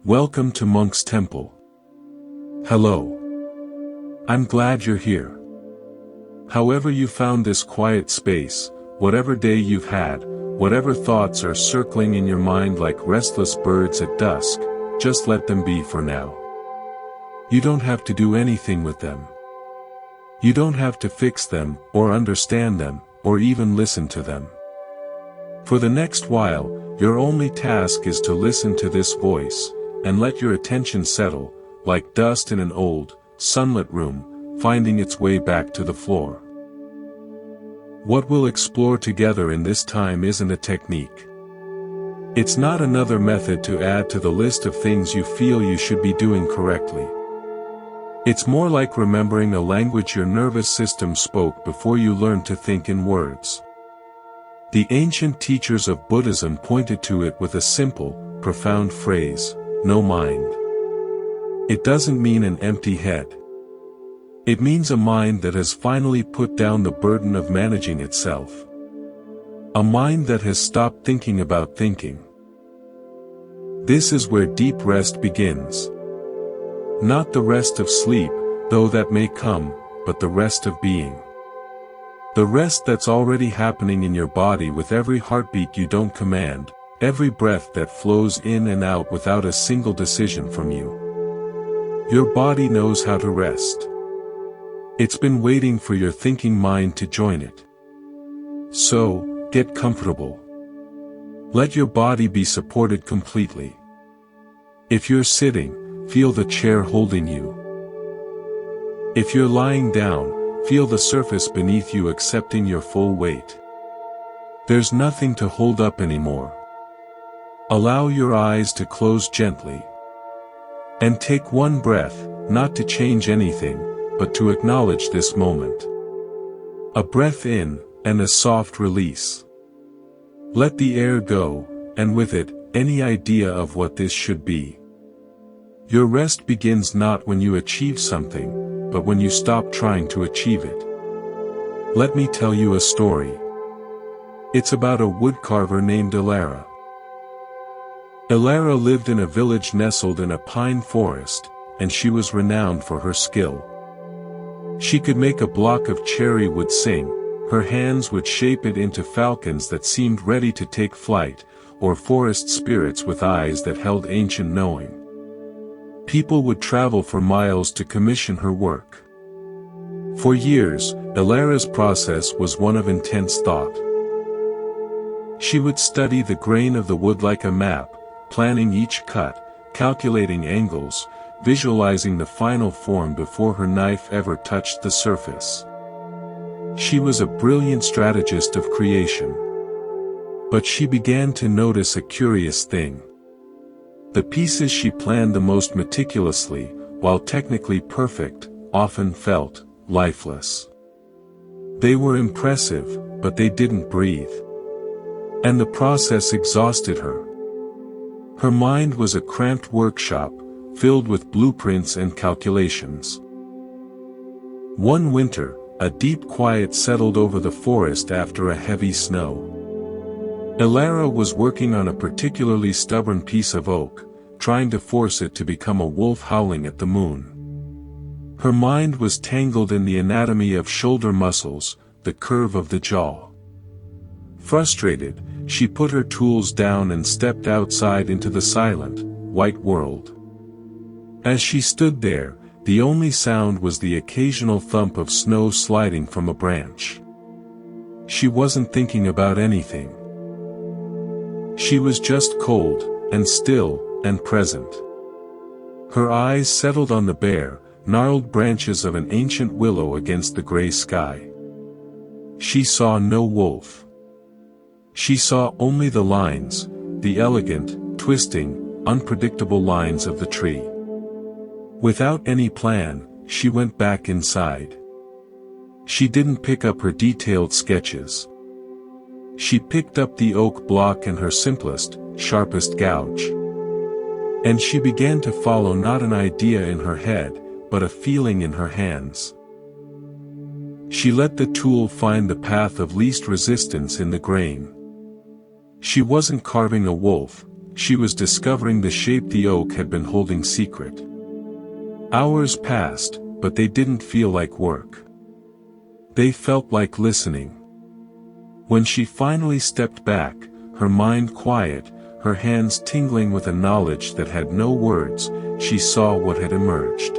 Welcome to Monk's Temple. Hello. I'm glad you're here. However you found this quiet space, whatever day you've had, whatever thoughts are circling in your mind like restless birds at dusk, just let them be for now. You don't have to do anything with them. You don't have to fix them, or understand them, or even listen to them. For the next while, your only task is to listen to this voice, and let your attention settle, like dust in an old, sunlit room, finding its way back to the floor. What we'll explore together in this time isn't a technique. It's not another method to add to the list of things you feel you should be doing correctly. It's more like remembering a language your nervous system spoke before you learned to think in words. The ancient teachers of Buddhism pointed to it with a simple, profound phrase, no mind. It doesn't mean an empty head. It means a mind that has finally put down the burden of managing itself. A mind that has stopped thinking about thinking. This is where deep rest begins. Not the rest of sleep, though that may come, but the rest of being. The rest that's already happening in your body with every heartbeat you don't command, every breath that flows in and out without a single decision from you. Your body knows how to rest. It's been waiting for your thinking mind to join it. So, get comfortable. Let your body be supported completely. If you're sitting, feel the chair holding you. If you're lying down, feel the surface beneath you accepting your full weight. There's nothing to hold up anymore. Allow your eyes to close gently. And take one breath, not to change anything, but to acknowledge this moment. A breath in, and a soft release. Let the air go, and with it, any idea of what this should be. Your rest begins not when you achieve something, but when you stop trying to achieve it. Let me tell you a story. It's about a woodcarver named Ilara. Ilara lived in a village nestled in a pine forest, and she was renowned for her skill. She could make a block of cherry wood sing, her hands would shape it into falcons that seemed ready to take flight, or forest spirits with eyes that held ancient knowing. People would travel for miles to commission her work. For years, Ilara's process was one of intense thought. She would study the grain of the wood like a map, planning each cut, calculating angles, visualizing the final form before her knife ever touched the surface. She was a brilliant strategist of creation. But she began to notice a curious thing. The pieces she planned the most meticulously, while technically perfect, often felt lifeless. They were impressive, but they didn't breathe. And the process exhausted her. Her mind was a cramped workshop, filled with blueprints and calculations. One winter, a deep quiet settled over the forest after a heavy snow. Ilara was working on a particularly stubborn piece of oak, trying to force it to become a wolf howling at the moon. Her mind was tangled in the anatomy of shoulder muscles, the curve of the jaw. Frustrated, she put her tools down and stepped outside into the silent, white world. As she stood there, the only sound was the occasional thump of snow sliding from a branch. She wasn't thinking about anything. She was just cold, and still, and present. Her eyes settled on the bare, gnarled branches of an ancient willow against the gray sky. She saw no wolf. She saw only the lines, the elegant, twisting, unpredictable lines of the tree. Without any plan, she went back inside. She didn't pick up her detailed sketches. She picked up the oak block and her simplest, sharpest gouge. And she began to follow not an idea in her head, but a feeling in her hands. She let the tool find the path of least resistance in the grain. She wasn't carving a wolf, she was discovering the shape the oak had been holding secret. Hours passed, but they didn't feel like work. They felt like listening. When she finally stepped back, her mind quiet, her hands tingling with a knowledge that had no words, she saw what had emerged.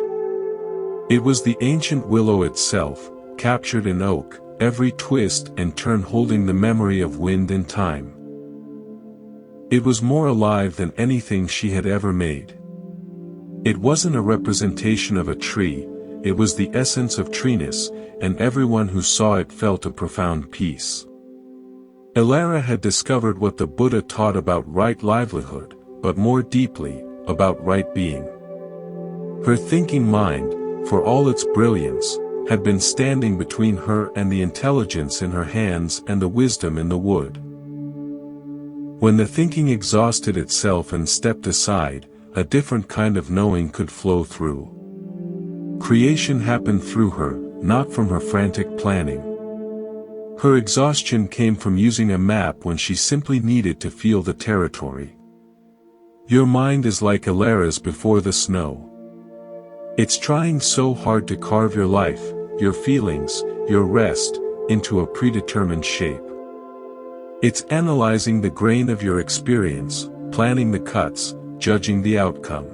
It was the ancient willow itself, captured in oak, every twist and turn holding the memory of wind and time. It was more alive than anything she had ever made. It wasn't a representation of a tree, it was the essence of treeness, and everyone who saw it felt a profound peace. Ilara had discovered what the Buddha taught about right livelihood, but more deeply, about right being. Her thinking mind, for all its brilliance, had been standing between her and the intelligence in her hands and the wisdom in the wood. When the thinking exhausted itself and stepped aside, a different kind of knowing could flow through. Creation happened through her, not from her frantic planning. Her exhaustion came from using a map when she simply needed to feel the territory. Your mind is like Ilara's before the snow. It's trying so hard to carve your life, your feelings, your rest, into a predetermined shape. It's analyzing the grain of your experience, planning the cuts, judging the outcome.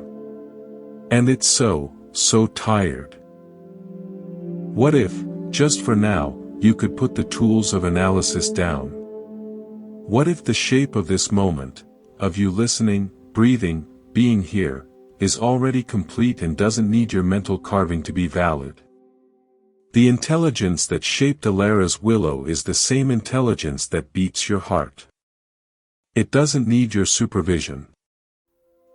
And it's so tired. What if, just for now, you could put the tools of analysis down? What if the shape of this moment, of you listening, breathing, being here, is already complete and doesn't need your mental carving to be valid? The intelligence that shaped Ilara's willow is the same intelligence that beats your heart. It doesn't need your supervision.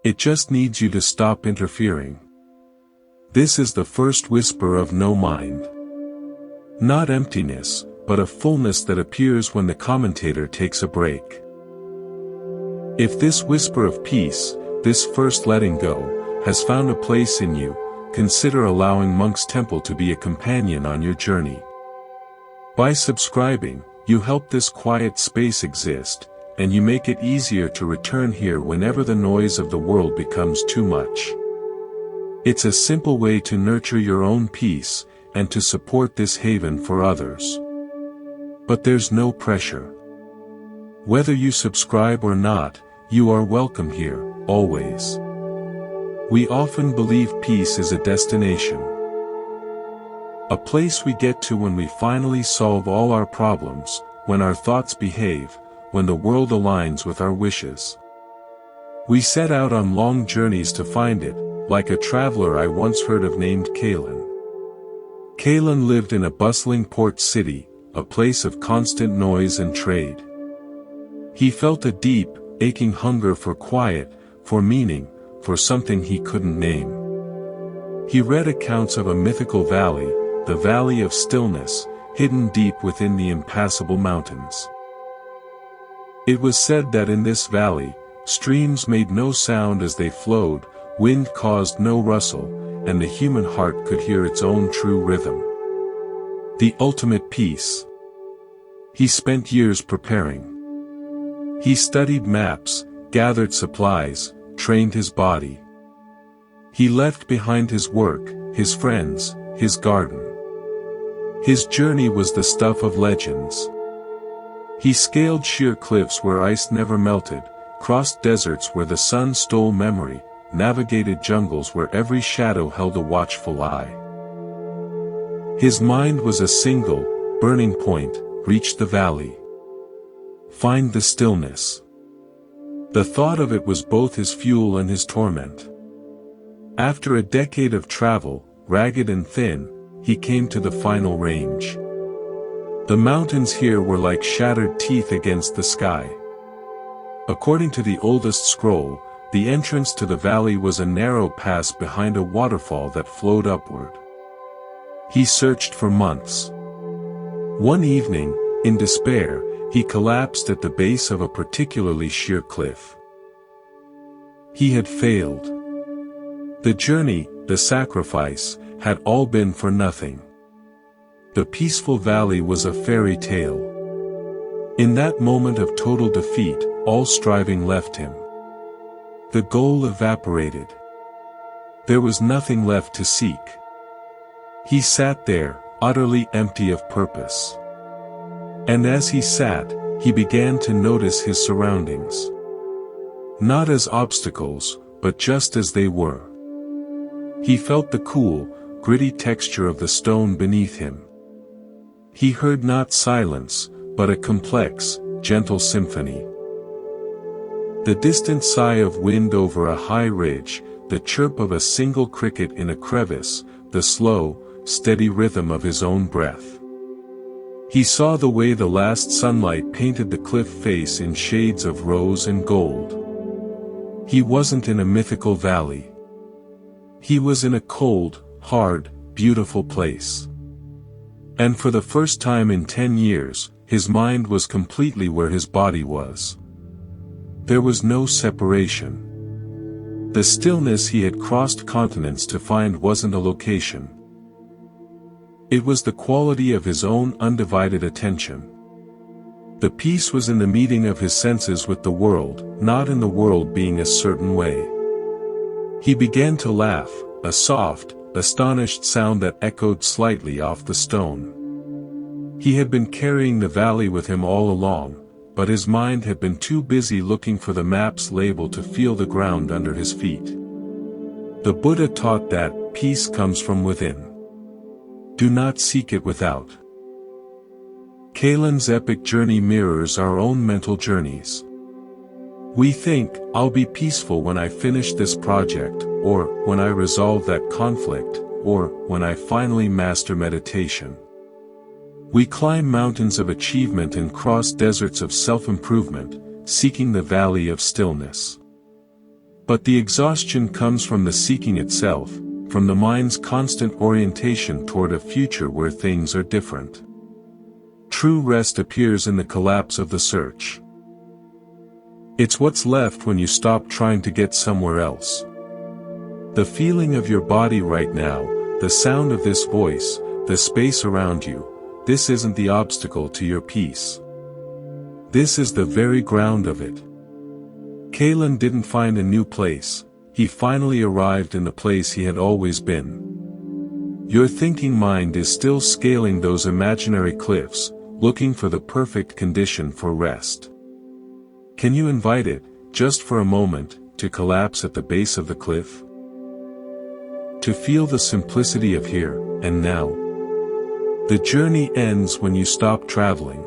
It just needs you to stop interfering. This is the first whisper of no mind. Not emptiness, but a fullness that appears when the commentator takes a break. If this whisper of peace, this first letting go, has found a place in you, consider allowing Monk's Temple to be a companion on your journey. By subscribing, you help this quiet space exist, and you make it easier to return here whenever the noise of the world becomes too much. It's a simple way to nurture your own peace, and to support this haven for others. But there's no pressure. Whether you subscribe or not, you are welcome here, always. We often believe peace is a destination. A place we get to when we finally solve all our problems, when our thoughts behave, when the world aligns with our wishes. We set out on long journeys to find it, like a traveler I once heard of named Kalen. Kalen lived in a bustling port city, a place of constant noise and trade. He felt a deep, aching hunger for quiet, for meaning, for something he couldn't name. He read accounts of a mythical valley, the Valley of Stillness, hidden deep within the impassable mountains. It was said that in this valley, streams made no sound as they flowed, wind caused no rustle, and the human heart could hear its own true rhythm. The ultimate peace. He spent years preparing. He studied maps, gathered supplies, trained his body. He left behind his work, his friends, his garden. His journey was the stuff of legends. He scaled sheer cliffs where ice never melted, crossed deserts where the sun stole memory, navigated jungles where every shadow held a watchful eye. His mind was a single, burning point: reach the valley. Find the stillness. The thought of it was both his fuel and his torment. After a decade of travel, ragged and thin, he came to the final range. The mountains here were like shattered teeth against the sky. According to the oldest scroll, the entrance to the valley was a narrow pass behind a waterfall that flowed upward. He searched for months. One evening, in despair, he collapsed at the base of a particularly sheer cliff. He had failed. The journey, the sacrifice, had all been for nothing. The peaceful valley was a fairy tale. In that moment of total defeat, all striving left him. The goal evaporated. There was nothing left to seek. He sat there, utterly empty of purpose. And as he sat, he began to notice his surroundings. Not as obstacles, but just as they were. He felt the cool, gritty texture of the stone beneath him. He heard not silence, but a complex, gentle symphony. The distant sigh of wind over a high ridge, the chirp of a single cricket in a crevice, the slow, steady rhythm of his own breath. He saw the way the last sunlight painted the cliff face in shades of rose and gold. He wasn't in a mythical valley. He was in a cold, hard, beautiful place. And for the first time in 10 years, his mind was completely where his body was. There was no separation. The stillness he had crossed continents to find wasn't a location. It was the quality of his own undivided attention. The peace was in the meeting of his senses with the world, not in the world being a certain way. He began to laugh, a soft, astonished sound that echoed slightly off the stone. He had been carrying the valley with him all along, but his mind had been too busy looking for the map's label to feel the ground under his feet. The Buddha taught that peace comes from within. Do not seek it without. Kalen's epic journey mirrors our own mental journeys. We think, I'll be peaceful when I finish this project, or when I resolve that conflict, or when I finally master meditation. We climb mountains of achievement and cross deserts of self-improvement, seeking the valley of stillness. But the exhaustion comes from the seeking itself, from the mind's constant orientation toward a future where things are different. True rest appears in the collapse of the search. It's what's left when you stop trying to get somewhere else. The feeling of your body right now, the sound of this voice, the space around you, this isn't the obstacle to your peace. This is the very ground of it. Kalen didn't find a new place, he finally arrived in the place he had always been. Your thinking mind is still scaling those imaginary cliffs, looking for the perfect condition for rest. Can you invite it, just for a moment, to collapse at the base of the cliff? To feel the simplicity of here and now. The journey ends when you stop traveling.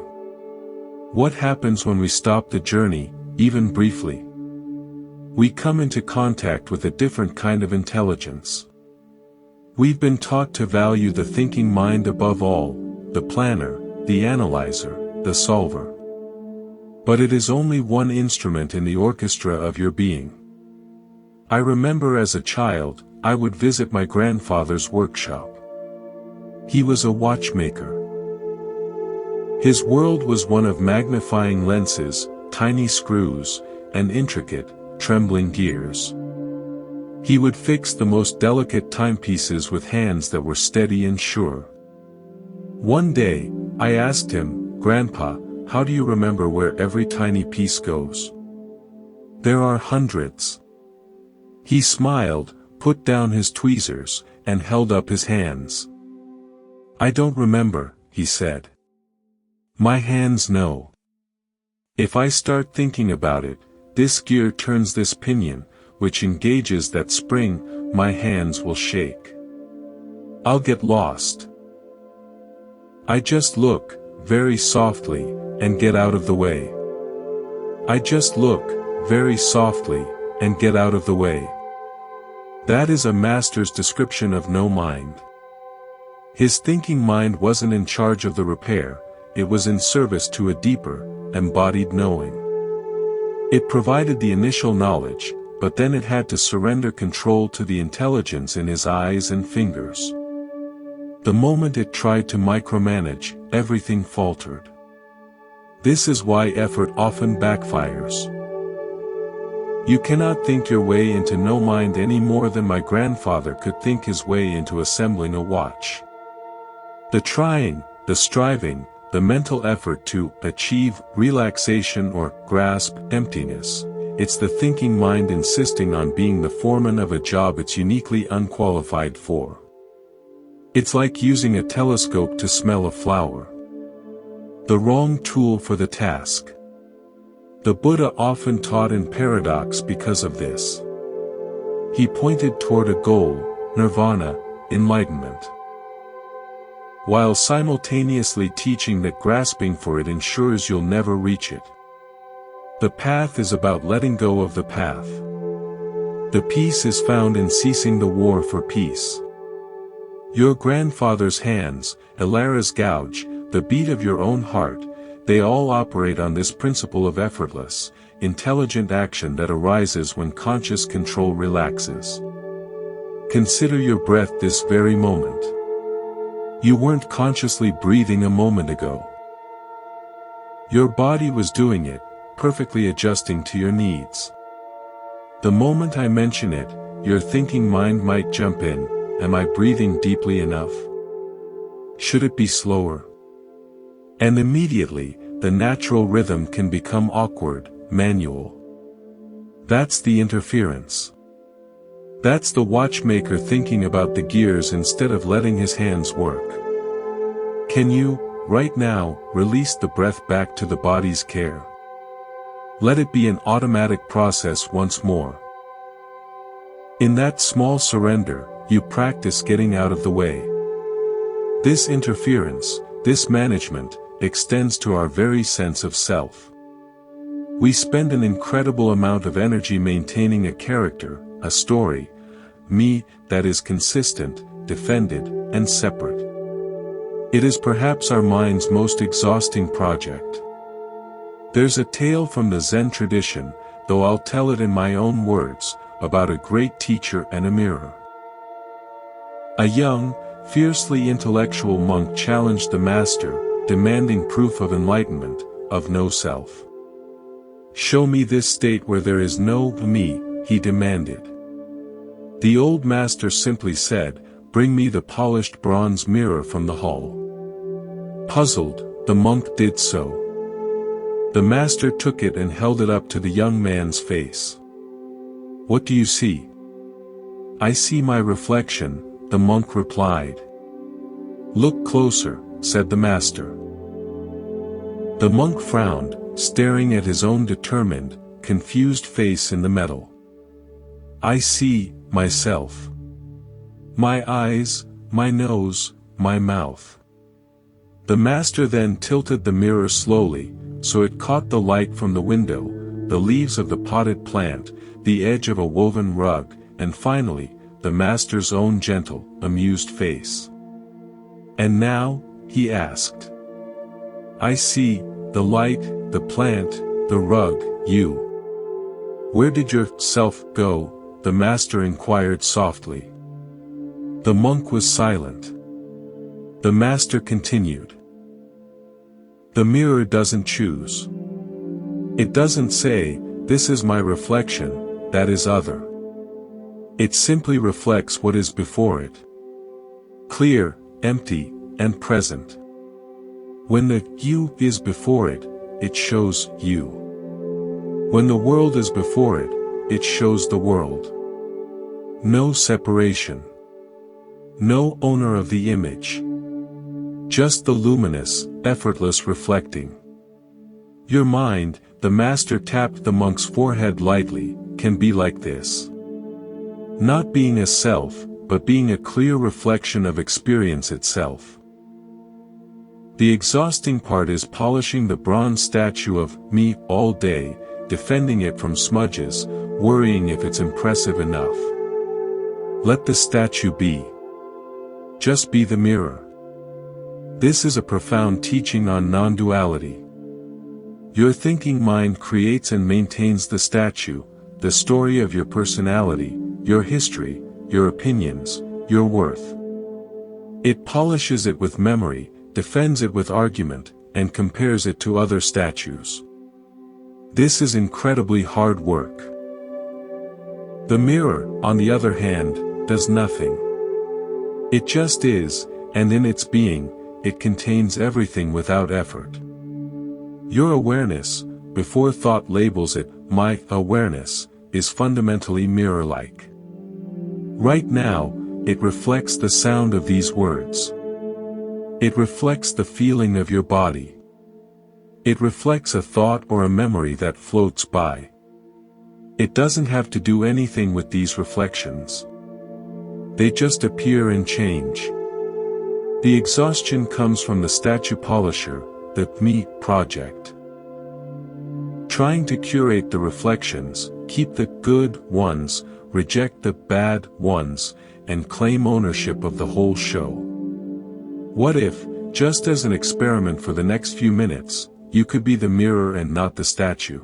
What happens when we stop the journey, even briefly? We come into contact with a different kind of intelligence. We've been taught to value the thinking mind above all, the planner, the analyzer, the solver. But it is only one instrument in the orchestra of your being. I remember as a child, I would visit my grandfather's workshop. He was a watchmaker. His world was one of magnifying lenses, tiny screws, and intricate, trembling gears. He would fix the most delicate timepieces with hands that were steady and sure. One day, I asked him, "Grandpa, how do you remember where every tiny piece goes?" "There are hundreds." He smiled, put down his tweezers, and held up his hands. "I don't remember," he said. "My hands know. If I start thinking about it, this gear turns this pinion, which engages that spring, my hands will shake. I'll get lost. I just look, very softly, and get out of the way. I just look, very softly, and get out of the way." That is a master's description of no mind. His thinking mind wasn't in charge of the repair, it was in service to a deeper, embodied knowing. It provided the initial knowledge, but then it had to surrender control to the intelligence in his eyes and fingers. The moment it tried to micromanage, everything faltered. This is why effort often backfires. You cannot think your way into no mind any more than my grandfather could think his way into assembling a watch. The trying, the striving, the mental effort to achieve relaxation or grasp emptiness, it's the thinking mind insisting on being the foreman of a job it's uniquely unqualified for. It's like using a telescope to smell a flower. The wrong tool for the task. The Buddha often taught in paradox because of this. He pointed toward a goal, nirvana, enlightenment, while simultaneously teaching that grasping for it ensures you'll never reach it. The path is about letting go of the path. The peace is found in ceasing the war for peace. Your grandfather's hands, Elara's gouge, the beat of your own heart, they all operate on this principle of effortless, intelligent action that arises when conscious control relaxes. Consider your breath this very moment. You weren't consciously breathing a moment ago. Your body was doing it, perfectly adjusting to your needs. The moment I mention it, your thinking mind might jump in. Am I breathing deeply enough? Should it be slower? And immediately, the natural rhythm can become awkward, manual. That's the interference. That's the watchmaker thinking about the gears instead of letting his hands work. Can you, right now, release the breath back to the body's care? Let it be an automatic process once more. In that small surrender, you practice getting out of the way. This interference, this management, extends to our very sense of self. We spend an incredible amount of energy maintaining a character, a story, me, that is consistent, defended, and separate. It is perhaps our mind's most exhausting project. There's a tale from the Zen tradition, though I'll tell it in my own words, about a great teacher and a mirror. A young, fiercely intellectual monk challenged the master, demanding proof of enlightenment, of no self. "Show me this state where there is no me," he demanded. The old master simply said, "Bring me the polished bronze mirror from the hall." Puzzled, the monk did so. The master took it and held it up to the young man's face. "What do you see?" "I see my reflection," the monk replied. "Look closer," said the master. The monk frowned, staring at his own determined, confused face in the metal. "I see myself. My eyes, my nose, my mouth." The master then tilted the mirror slowly, so it caught the light from the window, the leaves of the potted plant, the edge of a woven rug, and finally, the master's own gentle, amused face. "And now?" he asked. "I see, the light, the plant, the rug, you. Where did your self go?" the master inquired softly. The monk was silent. The master continued. "The mirror doesn't choose. It doesn't say, 'This is my reflection, that is other.' It simply reflects what is before it. Clear, empty, and present. When the you is before it, it shows you. When the world is before it, it shows the world. No separation. No owner of the image. Just the luminous, effortless reflecting. Your mind," the master tapped the monk's forehead lightly, "can be like this. Not being a self, but being a clear reflection of experience itself. The exhausting part is polishing the bronze statue of me all day, defending it from smudges, worrying if it's impressive enough. Let the statue be. Just be the mirror." This is a profound teaching on non-duality. Your thinking mind creates and maintains the statue, the story of your personality, your history, your opinions, your worth. It polishes it with memory, defends it with argument, and compares it to other statues. This is incredibly hard work. The mirror, on the other hand, does nothing. It just is, and in its being, it contains everything without effort. Your awareness, before thought labels it, my awareness, is fundamentally mirror-like. Right now, it reflects the sound of these words. It reflects the feeling of your body. It reflects a thought or a memory that floats by. It doesn't have to do anything with these reflections. They just appear and change. The exhaustion comes from the statue polisher, the me project. Trying to curate the reflections, keep the good ones, reject the bad ones, and claim ownership of the whole show. What if, just as an experiment for the next few minutes, you could be the mirror and not the statue?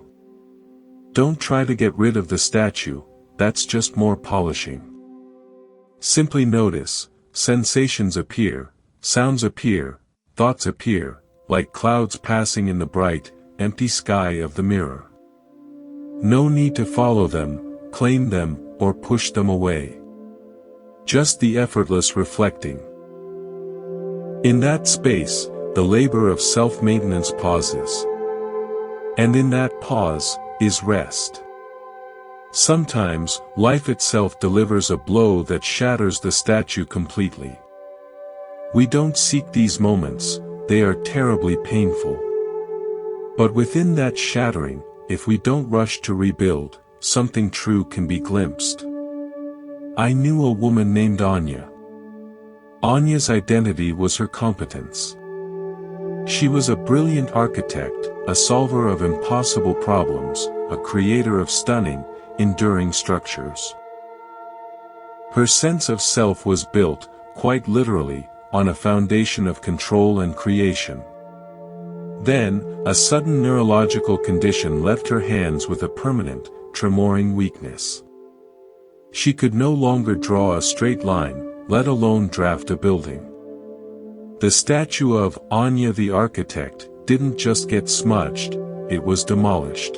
Don't try to get rid of the statue, that's just more polishing. Simply notice, sensations appear, sounds appear, thoughts appear, like clouds passing in the bright, empty sky of the mirror. No need to follow them, claim them, or push them away. Just the effortless reflecting. In that space, the labor of self-maintenance pauses. And in that pause, is rest. Sometimes, life itself delivers a blow that shatters the statue completely. We don't seek these moments, they are terribly painful. But within that shattering, if we don't rush to rebuild, something true can be glimpsed. I knew a woman named Anya. Anya's identity was her competence. She was a brilliant architect, a solver of impossible problems, a creator of stunning, enduring structures. Her sense of self was built, quite literally, on a foundation of control and creation. Then, a sudden neurological condition left her hands with a permanent, tremoring weakness. She could no longer draw a straight line, let alone draft a building. The statue of Anya the architect didn't just get smudged, it was demolished.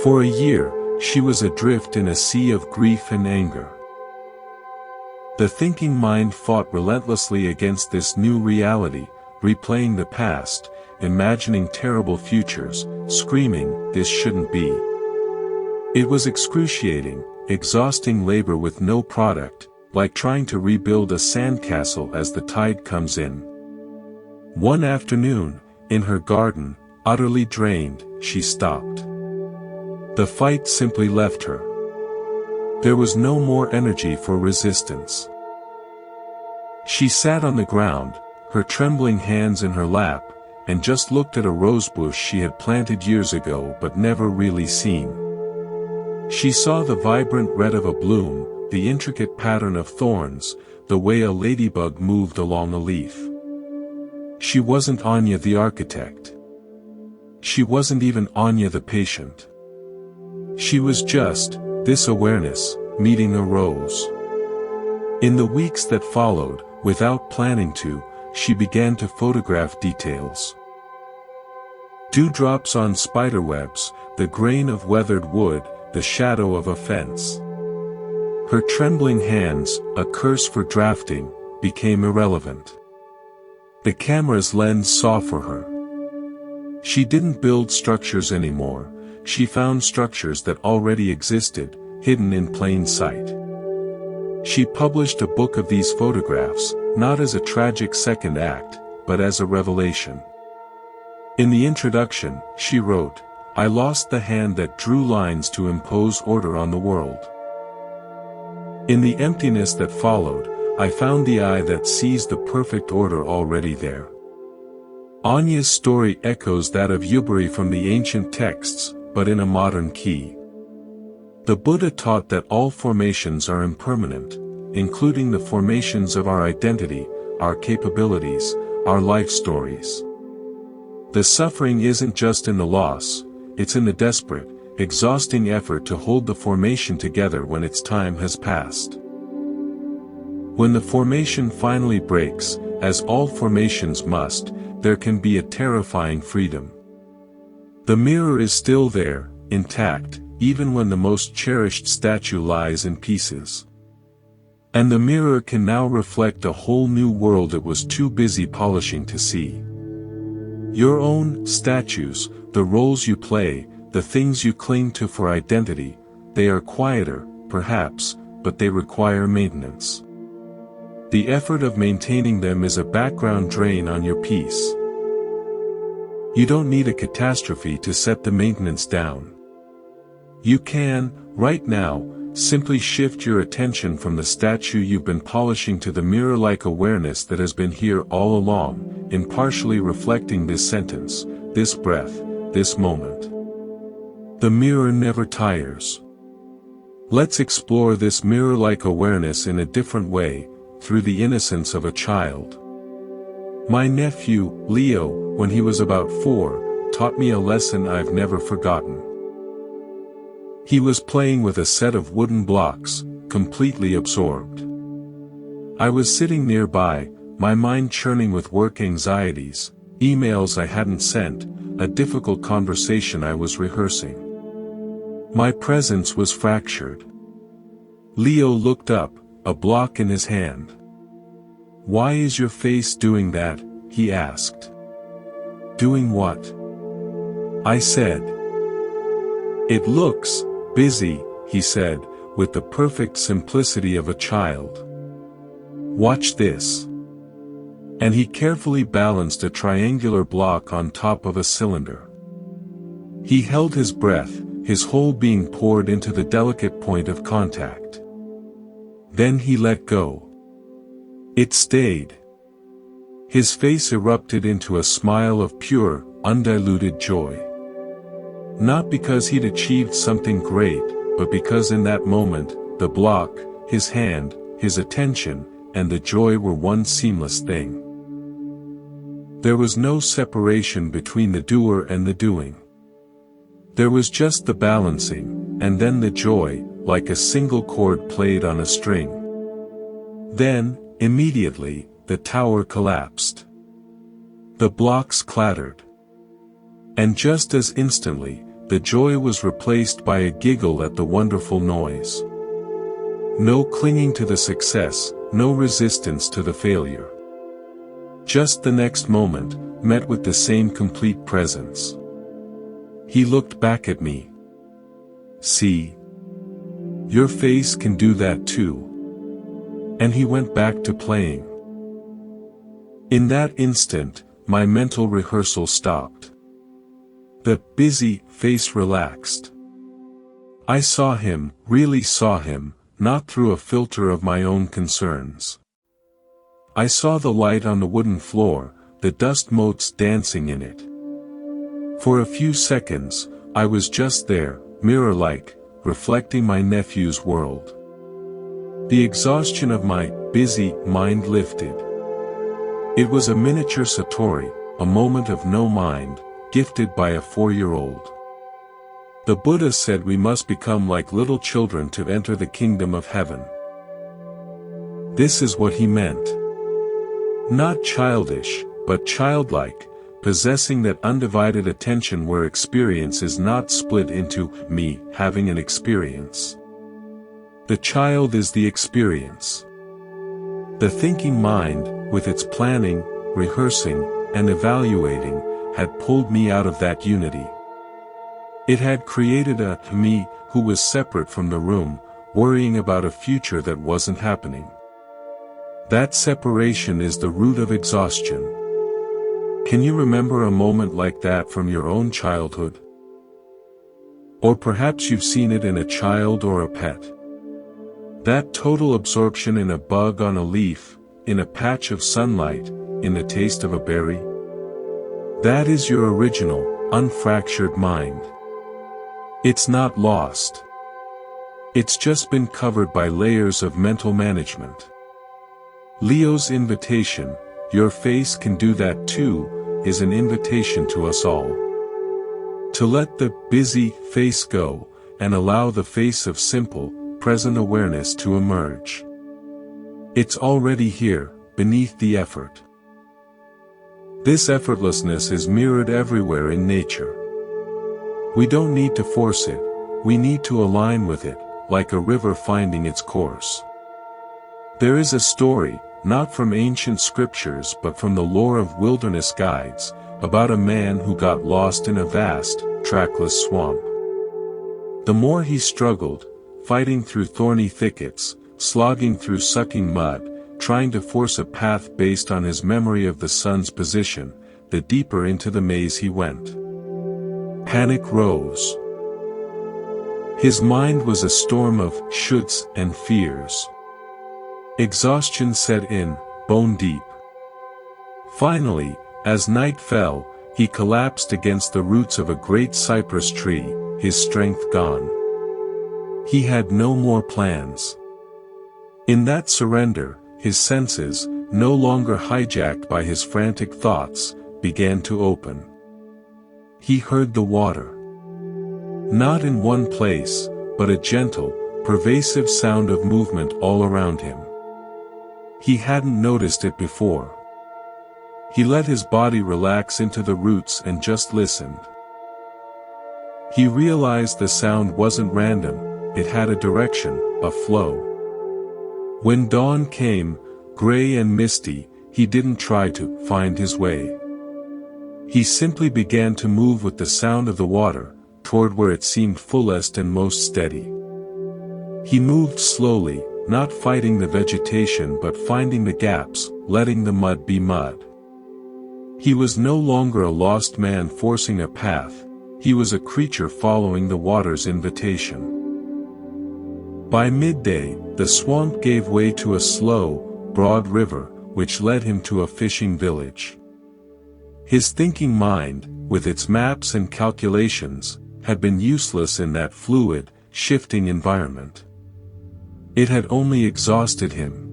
For a year, she was adrift in a sea of grief and anger. The thinking mind fought relentlessly against this new reality, replaying the past, imagining terrible futures, screaming, "This shouldn't be." It was excruciating, exhausting labor with no product, like trying to rebuild a sandcastle as the tide comes in. One afternoon, in her garden, utterly drained, she stopped. The fight simply left her. There was no more energy for resistance. She sat on the ground, her trembling hands in her lap, and just looked at a rosebush she had planted years ago but never really seen. She saw the vibrant red of a bloom, the intricate pattern of thorns, the way a ladybug moved along a leaf. She wasn't Anya the architect. She wasn't even Anya the patient. She was just, this awareness, meeting a rose. In the weeks that followed, without planning to, she began to photograph details. Dewdrops on spiderwebs, the grain of weathered wood, the shadow of a fence. Her trembling hands, a curse for drafting, became irrelevant. The camera's lens saw for her. She didn't build structures anymore, she found structures that already existed, hidden in plain sight. She published a book of these photographs, not as a tragic second act, but as a revelation. In the introduction, she wrote, "I lost the hand that drew lines to impose order on the world. In the emptiness that followed, I found the eye that sees the perfect order already there." Anya's story echoes that of Yubari from the ancient texts, but in a modern key. The Buddha taught that all formations are impermanent, including the formations of our identity, our capabilities, our life stories. The suffering isn't just in the loss, it's in the desperate, exhausting effort to hold the formation together when its time has passed. When the formation finally breaks, as all formations must, there can be a terrifying freedom. The mirror is still there, intact, even when the most cherished statue lies in pieces. And the mirror can now reflect a whole new world it was too busy polishing to see. Your own statues, the roles you play, the things you cling to for identity, they are quieter, perhaps, but they require maintenance. The effort of maintaining them is a background drain on your peace. You don't need a catastrophe to set the maintenance down. You can, right now, simply shift your attention from the statue you've been polishing to the mirror-like awareness that has been here all along, impartially reflecting this sentence, this breath, this moment. The mirror never tires. Let's explore this mirror-like awareness in a different way, through the innocence of a child. My nephew, Leo, when he was about 4, taught me a lesson I've never forgotten. He was playing with a set of wooden blocks, completely absorbed. I was sitting nearby, my mind churning with work anxieties, emails I hadn't sent, a difficult conversation I was rehearsing. My presence was fractured. Leo looked up, a block in his hand. "Why is your face doing that?" he asked. "Doing what?" I said. "It looks busy," he said, with the perfect simplicity of a child. "Watch this." And he carefully balanced a triangular block on top of a cylinder. He held his breath, his whole being poured into the delicate point of contact. Then he let go. It stayed. His face erupted into a smile of pure, undiluted joy. Not because he'd achieved something great, but because in that moment, the block, his hand, his attention, and the joy were one seamless thing. There was no separation between the doer and the doing. There was just the balancing, and then the joy, like a single chord played on a string. Then, immediately, the tower collapsed. The blocks clattered. And just as instantly, the joy was replaced by a giggle at the wonderful noise. No clinging to the success, no resistance to the failure. Just the next moment, met with the same complete presence. He looked back at me. "See? Your face can do that too." And he went back to playing. In that instant, my mental rehearsal stopped. The busy face relaxed. I saw him, really saw him, not through a filter of my own concerns. I saw the light on the wooden floor, the dust motes dancing in it. For a few seconds, I was just there, mirror-like, reflecting my nephew's world. The exhaustion of my busy mind lifted. It was a miniature satori, a moment of no mind, gifted by a 4-year-old. The Buddha said we must become like little children to enter the kingdom of heaven. This is what he meant. Not childish, but childlike, possessing that undivided attention where experience is not split into me having an experience. The child is the experience. The thinking mind, with its planning, rehearsing, and evaluating, had pulled me out of that unity. It had created a me who was separate from the room, worrying about a future that wasn't happening. That separation is the root of exhaustion. Can you remember a moment like that from your own childhood? Or perhaps you've seen it in a child or a pet. That total absorption in a bug on a leaf, in a patch of sunlight, in the taste of a berry. That is your original, unfractured mind. It's not lost. It's just been covered by layers of mental management. Leo's invitation, "Your face can do that too," is an invitation to us all. To let the busy face go, and allow the face of simple, present awareness to emerge. It's already here, beneath the effort. This effortlessness is mirrored everywhere in nature. We don't need to force it, we need to align with it, like a river finding its course. There is a story, not from ancient scriptures but from the lore of wilderness guides, about a man who got lost in a vast, trackless swamp. The more he struggled, fighting through thorny thickets, slogging through sucking mud, trying to force a path based on his memory of the sun's position, the deeper into the maze he went. Panic rose. His mind was a storm of shoulds and fears. Exhaustion set in, bone deep. Finally, as night fell, he collapsed against the roots of a great cypress tree, his strength gone. He had no more plans. In that surrender, his senses, no longer hijacked by his frantic thoughts, began to open. He heard the water. Not in one place, but a gentle, pervasive sound of movement all around him. He hadn't noticed it before. He let his body relax into the roots and just listened. He realized the sound wasn't random, it had a direction, a flow. When dawn came, gray and misty, he didn't try to find his way. He simply began to move with the sound of the water, toward where it seemed fullest and most steady. He moved slowly, not fighting the vegetation but finding the gaps, letting the mud be mud. He was no longer a lost man forcing a path, he was a creature following the water's invitation. By midday, the swamp gave way to a slow, broad river, which led him to a fishing village. His thinking mind, with its maps and calculations, had been useless in that fluid, shifting environment. It had only exhausted him.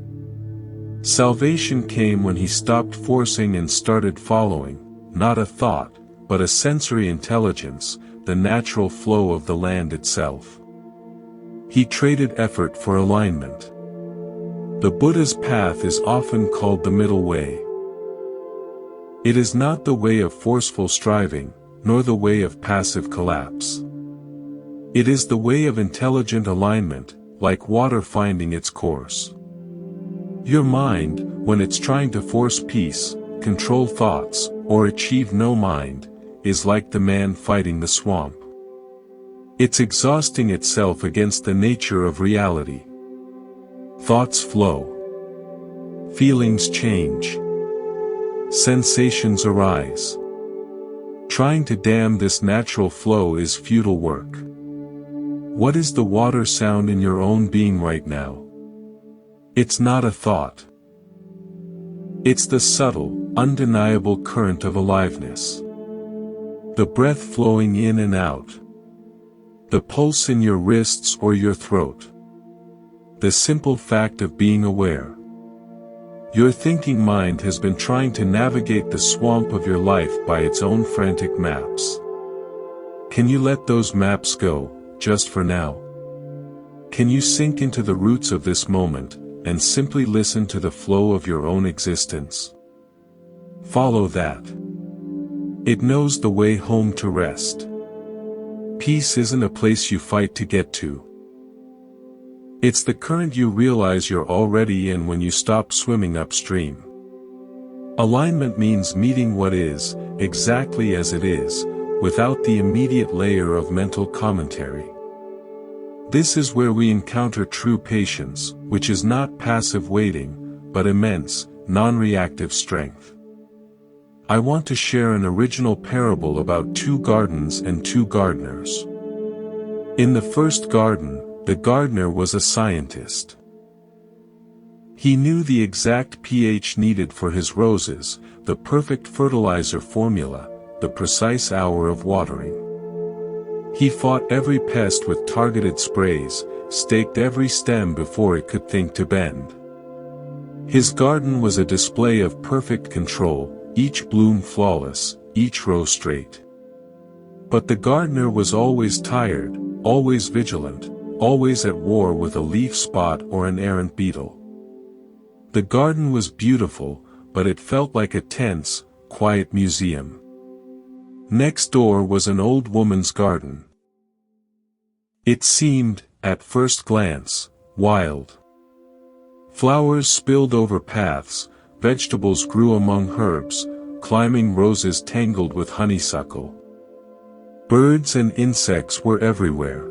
Salvation came when he stopped forcing and started following, not a thought, but a sensory intelligence, the natural flow of the land itself. He traded effort for alignment. The Buddha's path is often called the middle way. It is not the way of forceful striving, nor the way of passive collapse. It is the way of intelligent alignment, like water finding its course. Your mind, when it's trying to force peace, control thoughts, or achieve no mind, is like the man fighting the swamp. It's exhausting itself against the nature of reality. Thoughts flow. Feelings change. Sensations arise. Trying to dam this natural flow is futile work. What is the water sound in your own being right now? It's not a thought. It's the subtle, undeniable current of aliveness. The breath flowing in and out. The pulse in your wrists or your throat. The simple fact of being aware. Your thinking mind has been trying to navigate the swamp of your life by its own frantic maps. Can you let those maps go, just for now? Can you sink into the roots of this moment, and simply listen to the flow of your own existence? Follow that. It knows the way home to rest. Peace isn't a place you fight to get to. It's the current you realize you're already in when you stop swimming upstream. Alignment means meeting what is, exactly as it is, without the immediate layer of mental commentary. This is where we encounter true patience, which is not passive waiting, but immense, non-reactive strength. I want to share an original parable about two gardens and two gardeners. In the first garden, the gardener was a scientist. He knew the exact pH needed for his roses, the perfect fertilizer formula, the precise hour of watering. He fought every pest with targeted sprays, staked every stem before it could think to bend. His garden was a display of perfect control, each bloom flawless, each row straight. But the gardener was always tired, always vigilant, always at war with a leaf spot or an errant beetle. The garden was beautiful, but it felt like a tense, quiet museum. Next door was an old woman's garden. It seemed, at first glance, wild. Flowers spilled over paths, vegetables grew among herbs, climbing roses tangled with honeysuckle. Birds and insects were everywhere.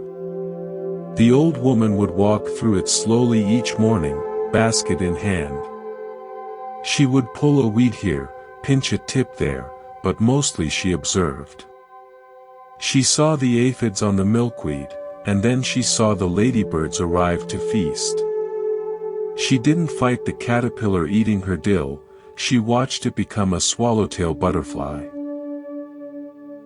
The old woman would walk through it slowly each morning, basket in hand. She would pull a weed here, pinch a tip there, but mostly she observed. She saw the aphids on the milkweed, and then she saw the ladybirds arrive to feast. She didn't fight the caterpillar eating her dill, she watched it become a swallowtail butterfly.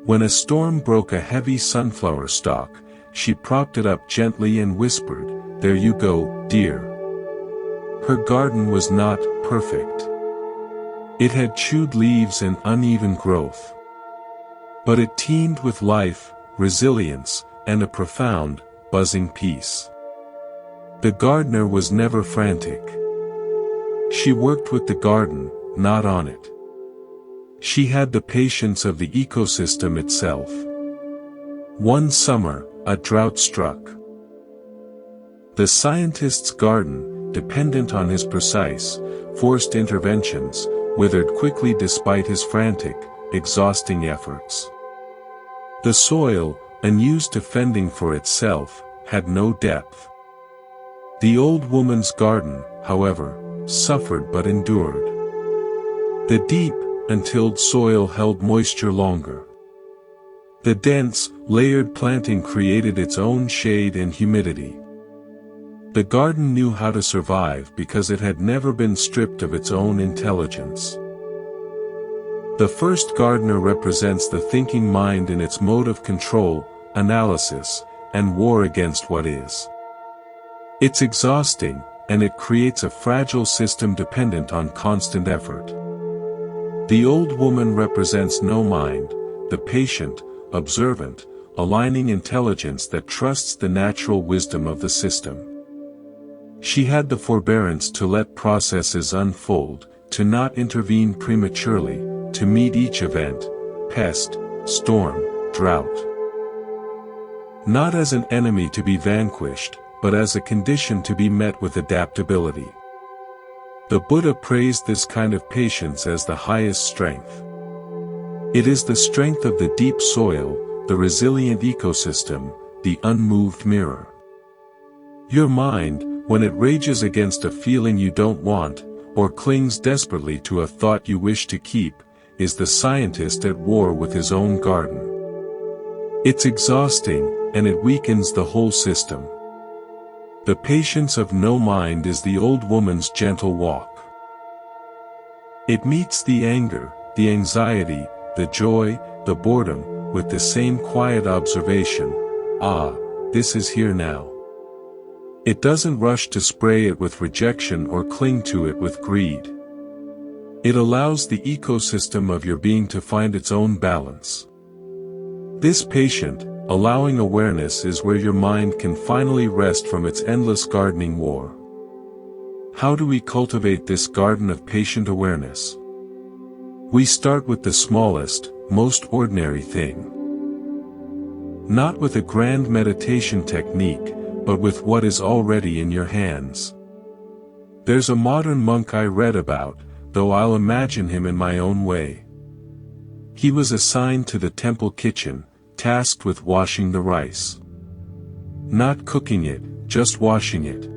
When a storm broke a heavy sunflower stalk, she propped it up gently and whispered, "There you go, dear." Her garden was not perfect. It had chewed leaves and uneven growth. But it teemed with life, resilience, and a profound, buzzing peace. The gardener was never frantic. She worked with the garden, not on it. She had the patience of the ecosystem itself. One summer, a drought struck. The scientist's garden, dependent on his precise, forced interventions, withered quickly despite his frantic, exhausting efforts. The soil, unused to fending for itself, had no depth. The old woman's garden, however, suffered but endured. The deep, untilled soil held moisture longer. The dense, layered planting created its own shade and humidity. The garden knew how to survive because it had never been stripped of its own intelligence. The first gardener represents the thinking mind in its mode of control, analysis, and war against what is. It's exhausting, and it creates a fragile system dependent on constant effort. The old woman represents no mind, the patient, observant, aligning intelligence that trusts the natural wisdom of the system. She had the forbearance to let processes unfold, to not intervene prematurely, to meet each event, pest, storm, drought, not as an enemy to be vanquished, but as a condition to be met with adaptability. The Buddha praised this kind of patience as the highest strength. It is the strength of the deep soil, the resilient ecosystem, the unmoved mirror. Your mind, when it rages against a feeling you don't want, or clings desperately to a thought you wish to keep, is the scientist at war with his own garden. It's exhausting, and it weakens the whole system. The patience of no mind is the old woman's gentle walk. It meets the anger, the anxiety, the joy, the boredom, with the same quiet observation, "Ah, this is here now." It doesn't rush to spray it with rejection or cling to it with greed. It allows the ecosystem of your being to find its own balance. This patient, allowing awareness is where your mind can finally rest from its endless gardening war. How do we cultivate this garden of patient awareness? We start with the smallest, most ordinary thing. Not with a grand meditation technique, but with what is already in your hands. There's a modern monk I read about, though I'll imagine him in my own way. He was assigned to the temple kitchen, tasked with washing the rice. Not cooking it, just washing it.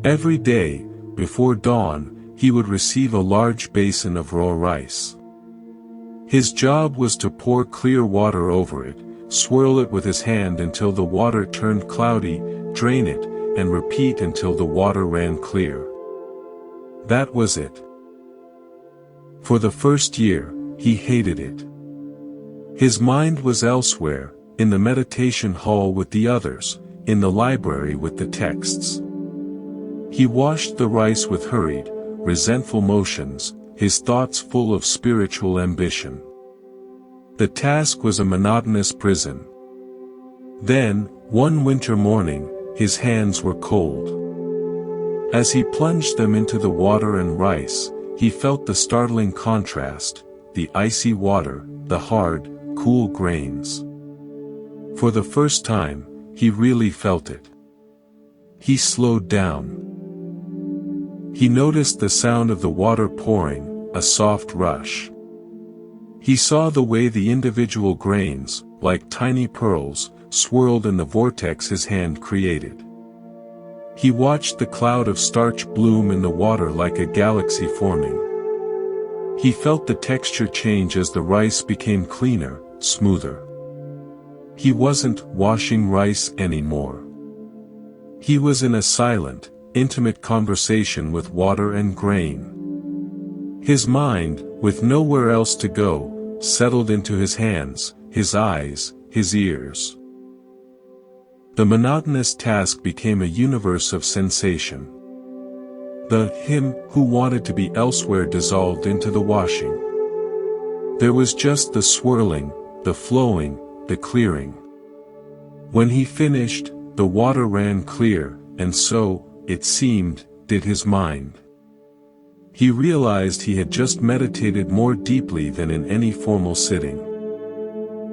Every day, before dawn, he would receive a large basin of raw rice. His job was to pour clear water over it, swirl it with his hand until the water turned cloudy, drain it, and repeat until the water ran clear. That was it. For the first year, he hated it. His mind was elsewhere, in the meditation hall with the others, in the library with the texts. He washed the rice with hurried, resentful motions, his thoughts full of spiritual ambition. The task was a monotonous prison. Then, one winter morning, his hands were cold. As he plunged them into the water and rice, he felt the startling contrast, the icy water, the hard, cool grains. For the first time, he really felt it. He slowed down. He noticed the sound of the water pouring, a soft rush. He saw the way the individual grains, like tiny pearls, swirled in the vortex his hand created. He watched the cloud of starch bloom in the water like a galaxy forming. He felt the texture change as the rice became cleaner, smoother. He wasn't washing rice anymore. He was in a silent, intimate conversation with water and grain. His mind, with nowhere else to go, settled into his hands, his eyes, his ears. The monotonous task became a universe of sensation. The him who wanted to be elsewhere dissolved into the washing. There was just the swirling, the flowing, the clearing. When he finished, the water ran clear, and so, it seemed, did his mind. He realized he had just meditated more deeply than in any formal sitting.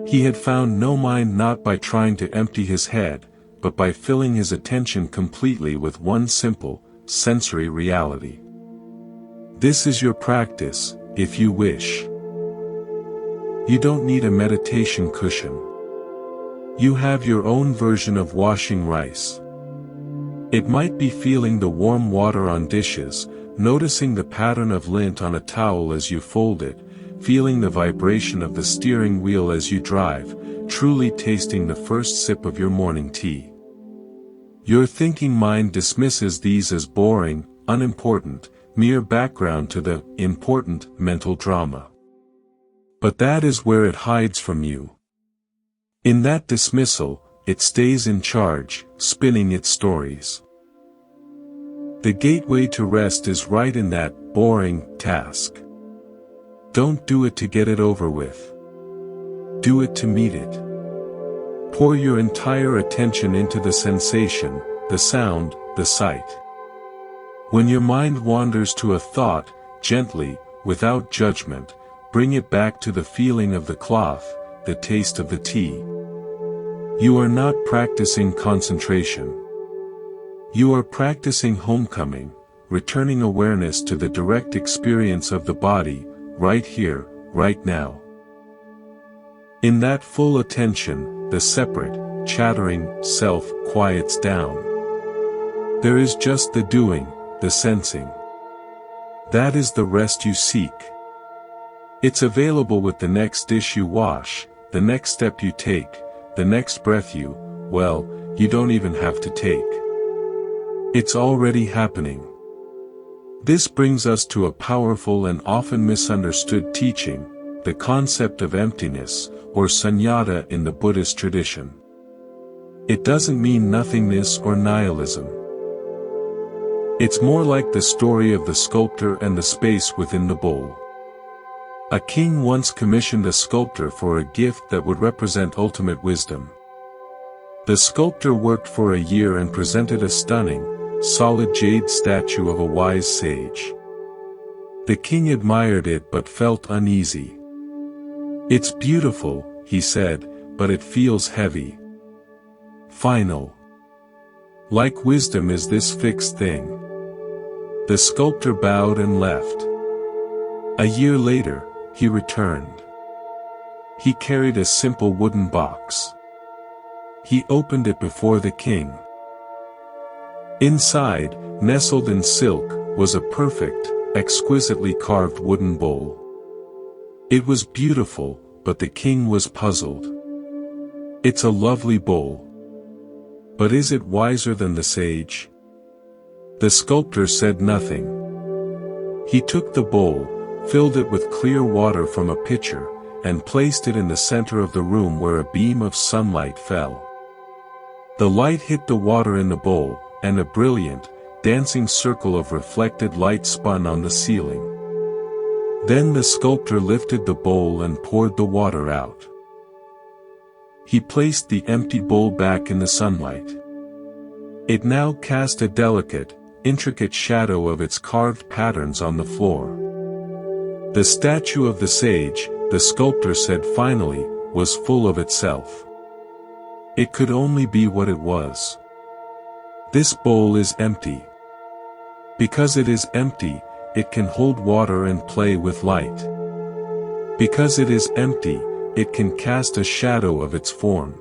He had found no mind not by trying to empty his head, but by filling his attention completely with one simple, sensory reality. This is your practice, if you wish. You don't need a meditation cushion. You have your own version of washing rice. It might be feeling the warm water on dishes, noticing the pattern of lint on a towel as you fold it, feeling the vibration of the steering wheel as you drive, truly tasting the first sip of your morning tea. Your thinking mind dismisses these as boring, unimportant, mere background to the important mental drama. But that is where it hides from you. In that dismissal, it stays in charge, spinning its stories. The gateway to rest is right in that boring task. Don't do it to get it over with. Do it to meet it. Pour your entire attention into the sensation, the sound, the sight. When your mind wanders to a thought, gently, without judgment, bring it back to the feeling of the cloth, the taste of the tea. You are not practicing concentration. You are practicing homecoming, returning awareness to the direct experience of the body, right here, right now. In that full attention, the separate, chattering self quiets down. There is just the doing, the sensing. That is the rest you seek. It's available with the next dish you wash, the next step you take, the next breath you don't even have to take. It's already happening. This brings us to a powerful and often misunderstood teaching, the concept of emptiness, or sunyata in the Buddhist tradition. It doesn't mean nothingness or nihilism. It's more like the story of the sculptor and the space within the bowl. A king once commissioned a sculptor for a gift that would represent ultimate wisdom. The sculptor worked for a year and presented a stunning, solid jade statue of a wise sage. The king admired it but felt uneasy. "It's beautiful," he said, "but it feels heavy. Final. Like wisdom is this fixed thing." The sculptor bowed and left. A year later, he returned. He carried a simple wooden box. He opened it before the king. Inside, nestled in silk, was a perfect, exquisitely carved wooden bowl. It was beautiful, but the king was puzzled. "It's a lovely bowl. But is it wiser than the sage?" The sculptor said nothing. He took the bowl, filled it with clear water from a pitcher, and placed it in the center of the room where a beam of sunlight fell. The light hit the water in the bowl, and a brilliant, dancing circle of reflected light spun on the ceiling. Then the sculptor lifted the bowl and poured the water out. He placed the empty bowl back in the sunlight. It now cast a delicate, intricate shadow of its carved patterns on the floor. The statue of the sage, the sculptor said finally, was full of itself. It could only be what it was. This bowl is empty. Because it is empty, it can hold water and play with light. Because it is empty, it can cast a shadow of its form.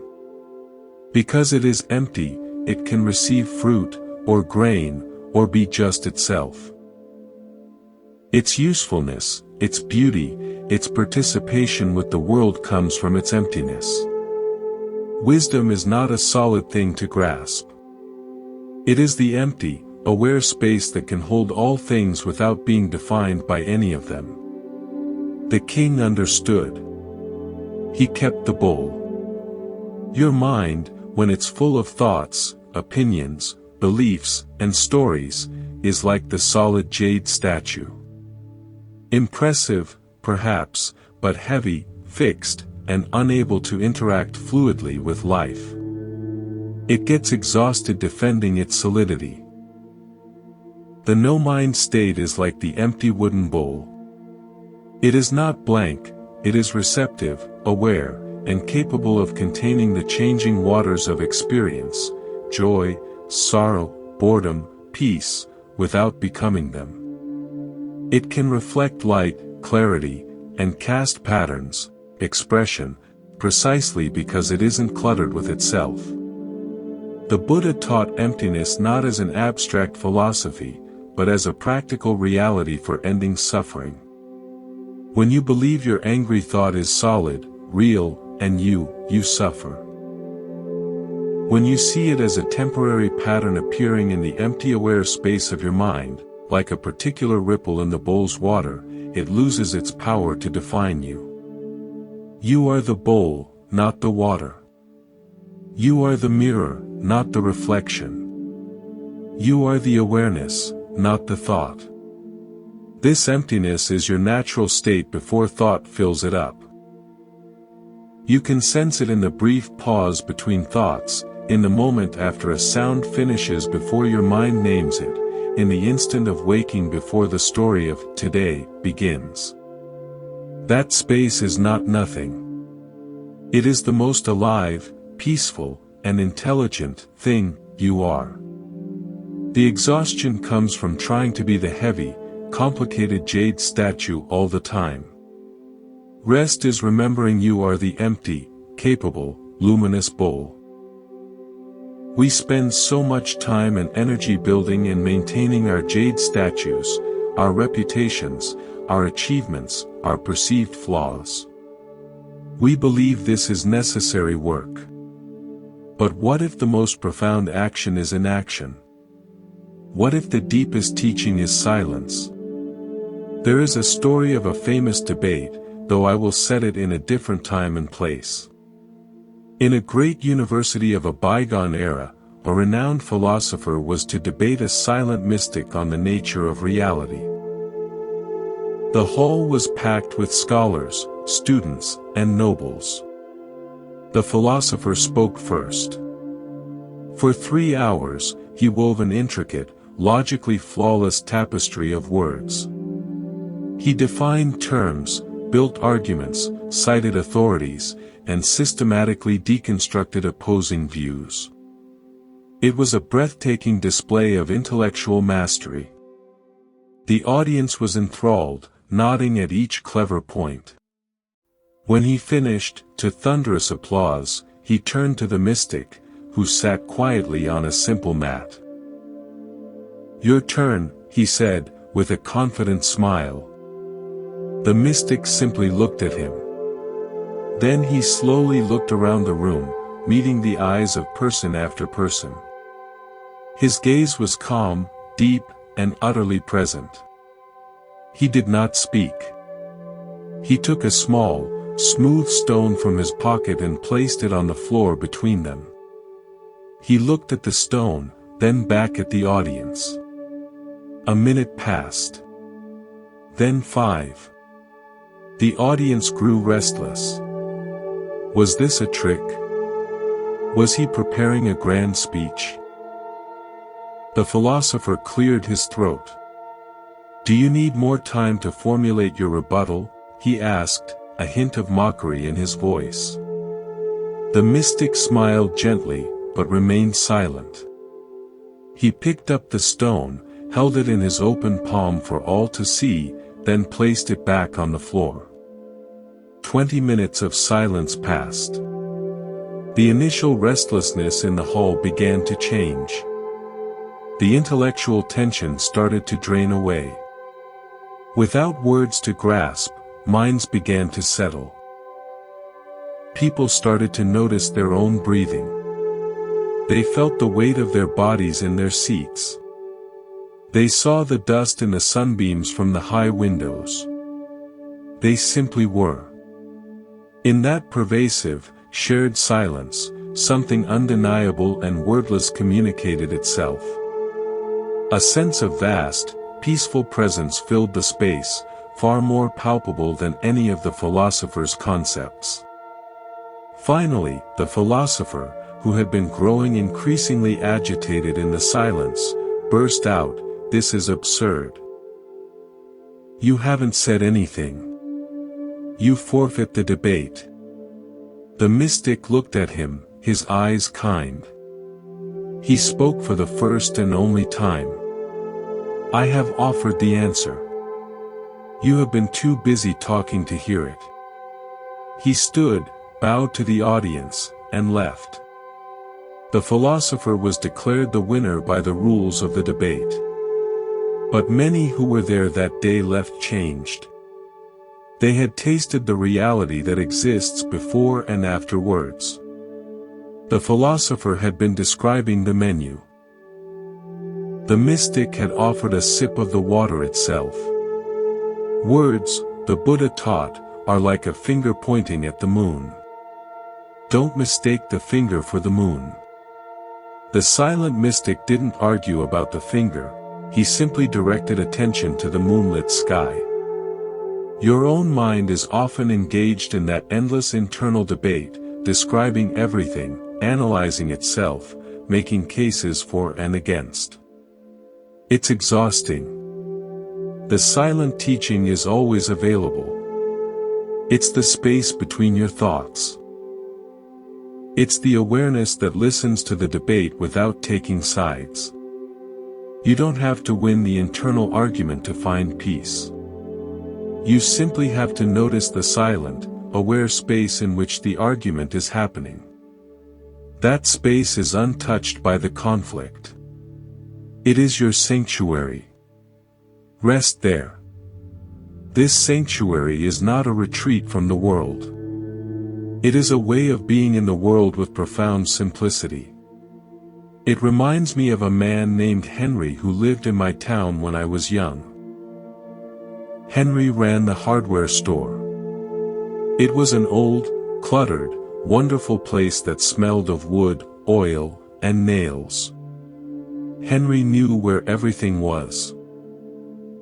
Because it is empty, it can receive fruit, or grain, or be just itself. Its usefulness, its beauty, its participation with the world comes from its emptiness. Wisdom is not a solid thing to grasp. It is the empty, aware space that can hold all things without being defined by any of them. The king understood. He kept the bowl. Your mind, when it's full of thoughts, opinions, beliefs, and stories, is like the solid jade statue. Impressive, perhaps, but heavy, fixed, and unable to interact fluidly with life. It gets exhausted defending its solidity. The no-mind state is like the empty wooden bowl. It is not blank, it is receptive, aware, and capable of containing the changing waters of experience, joy, sorrow, boredom, peace, without becoming them. It can reflect light, clarity, and cast patterns, expression, precisely because it isn't cluttered with itself. The Buddha taught emptiness not as an abstract philosophy, but as a practical reality for ending suffering. When you believe your angry thought is solid, real, and you suffer. When you see it as a temporary pattern appearing in the empty aware space of your mind, like a particular ripple in the bowl's water, it loses its power to define you. You are the bowl, not the water. You are the mirror, not the reflection. You are the awareness, not the thought. This emptiness is your natural state before thought fills it up. You can sense it in the brief pause between thoughts, in the moment after a sound finishes before your mind names it, in the instant of waking before the story of today begins. That space is not nothing. It is the most alive, peaceful, and intelligent thing you are. The exhaustion comes from trying to be the heavy, complicated jade statue all the time. Rest is remembering you are the empty, capable, luminous bowl. We spend so much time and energy building and maintaining our jade statues, our reputations, our achievements, our perceived flaws. We believe this is necessary work. But what if the most profound action is inaction? What if the deepest teaching is silence? There is a story of a famous debate, though I will set it in a different time and place. In a great university of a bygone era, a renowned philosopher was to debate a silent mystic on the nature of reality. The hall was packed with scholars, students, and nobles. The philosopher spoke first. For 3 hours, he wove an intricate, logically flawless tapestry of words. He defined terms, built arguments, cited authorities, and systematically deconstructed opposing views. It was a breathtaking display of intellectual mastery. The audience was enthralled, nodding at each clever point. When he finished, to thunderous applause, he turned to the mystic, who sat quietly on a simple mat. "Your turn," he said, with a confident smile. The mystic simply looked at him. Then he slowly looked around the room, meeting the eyes of person after person. His gaze was calm, deep, and utterly present. He did not speak. He took a small, smooth stone from his pocket and placed it on the floor between them. He looked at the stone, then back at the audience. A minute passed. Then 5. The audience grew restless. Was this a trick? Was he preparing a grand speech? The philosopher cleared his throat. "Do you need more time to formulate your rebuttal?" he asked, a hint of mockery in his voice. The mystic smiled gently, but remained silent. He picked up the stone, held it in his open palm for all to see, then placed it back on the floor. 20 minutes of silence passed. The initial restlessness in the hall began to change. The intellectual tension started to drain away. Without words to grasp, minds began to settle. People started to notice their own breathing. They felt the weight of their bodies in their seats. They saw the dust in the sunbeams from the high windows. They simply were. In that pervasive, shared silence, something undeniable and wordless communicated itself. A sense of vast, peaceful presence filled the space, far more palpable than any of the philosopher's concepts. Finally, the philosopher, who had been growing increasingly agitated in the silence, burst out, "This is absurd. You haven't said anything. You forfeit the debate." The mystic looked at him, his eyes kind. He spoke for the first and only time. "I have offered the answer. You have been too busy talking to hear it." He stood, bowed to the audience, and left. The philosopher was declared the winner by the rules of the debate. But many who were there that day left changed. They had tasted the reality that exists before and afterwards. The philosopher had been describing the menu. The mystic had offered a sip of the water itself. Words, the Buddha taught, are like a finger pointing at the moon. Don't mistake the finger for the moon. The silent mystic didn't argue about the finger, he simply directed attention to the moonlit sky. Your own mind is often engaged in that endless internal debate, describing everything, analyzing itself, making cases for and against. It's exhausting. The silent teaching is always available. It's the space between your thoughts. It's the awareness that listens to the debate without taking sides. You don't have to win the internal argument to find peace. You simply have to notice the silent, aware space in which the argument is happening. That space is untouched by the conflict. It is your sanctuary. Rest there. This sanctuary is not a retreat from the world. It is a way of being in the world with profound simplicity. It reminds me of a man named Henry who lived in my town when I was young. Henry ran the hardware store. It was an old, cluttered, wonderful place that smelled of wood, oil, and nails. Henry knew where everything was.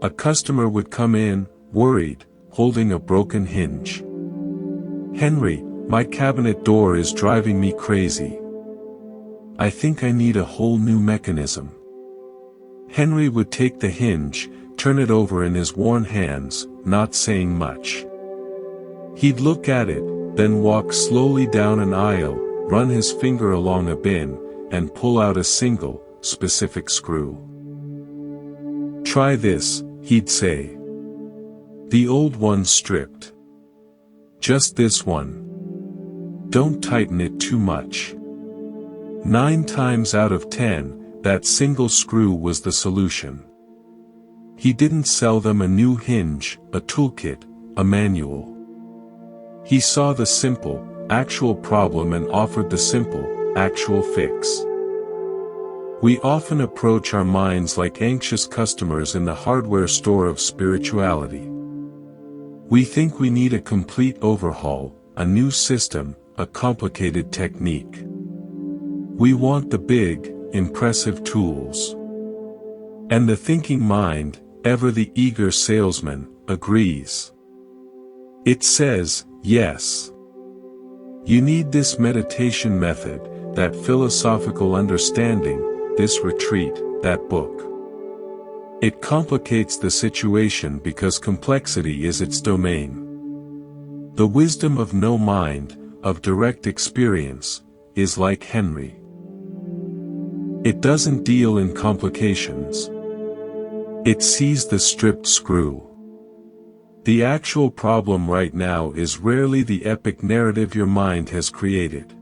A customer would come in, worried, holding a broken hinge. "Henry, my cabinet door is driving me crazy. I think I need a whole new mechanism." Henry would take the hinge, turn it over in his worn hands, not saying much. He'd look at it, then walk slowly down an aisle, run his finger along a bin, and pull out a single, specific screw. "Try this," he'd say. "The old one's stripped. Just this one. Don't tighten it too much." 9 times out of 10, that single screw was the solution. He didn't sell them a new hinge, a toolkit, a manual. He saw the simple, actual problem and offered the simple, actual fix. We often approach our minds like anxious customers in the hardware store of spirituality. We think we need a complete overhaul, a new system, a complicated technique. We want the big, impressive tools. And the thinking mind, ever the eager salesman, agrees. It says, yes. You need this meditation method, that philosophical understanding, this retreat, that book. It complicates the situation because complexity is its domain. The wisdom of no mind, of direct experience, is like Henry. It doesn't deal in complications. It sees the stripped screw. The actual problem right now is rarely the epic narrative your mind has created.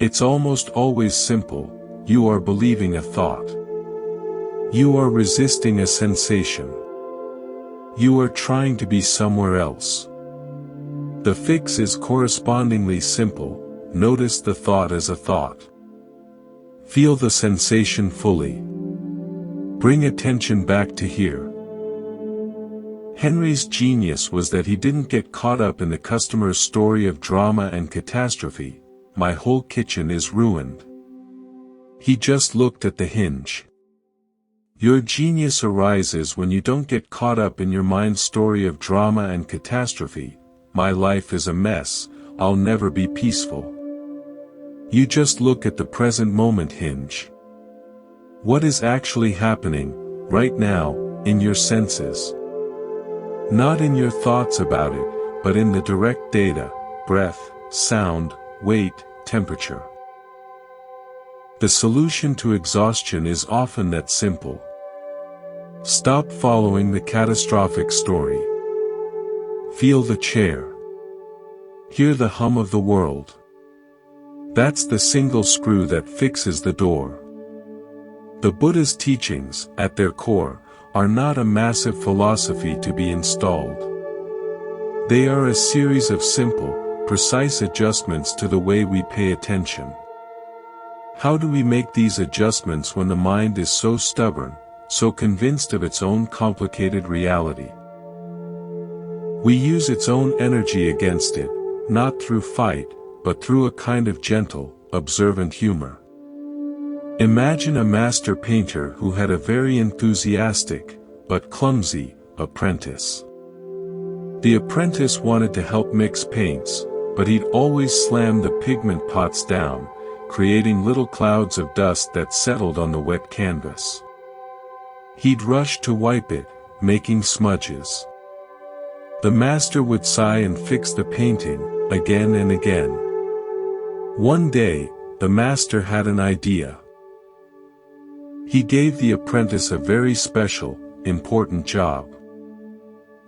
It's almost always simple: you are believing a thought. You are resisting a sensation. You are trying to be somewhere else. The fix is correspondingly simple: notice the thought as a thought. Feel the sensation fully. Bring attention back to here. Henry's genius was that he didn't get caught up in the customer's story of drama and catastrophe: "My whole kitchen is ruined." He just looked at the hinge. Your genius arises when you don't get caught up in your mind's story of drama and catastrophe: "My life is a mess, I'll never be peaceful." You just look at the present moment hinge. What is actually happening, right now, in your senses? Not in your thoughts about it, but in the direct data: breath, sound, weight, temperature. The solution to exhaustion is often that simple. Stop following the catastrophic story. Feel the chair. Hear the hum of the world. That's the single screw that fixes the door. The Buddha's teachings, at their core, are not a massive philosophy to be installed. They are a series of simple, precise adjustments to the way we pay attention. How do we make these adjustments when the mind is so stubborn, so convinced of its own complicated reality? We use its own energy against it, not through fight, but through a kind of gentle, observant humor. Imagine a master painter who had a very enthusiastic, but clumsy, apprentice. The apprentice wanted to help mix paints, but he'd always slam the pigment pots down, creating little clouds of dust that settled on the wet canvas. He'd rush to wipe it, making smudges. The master would sigh and fix the painting, again and again. One day, the master had an idea. He gave the apprentice a very special, important job.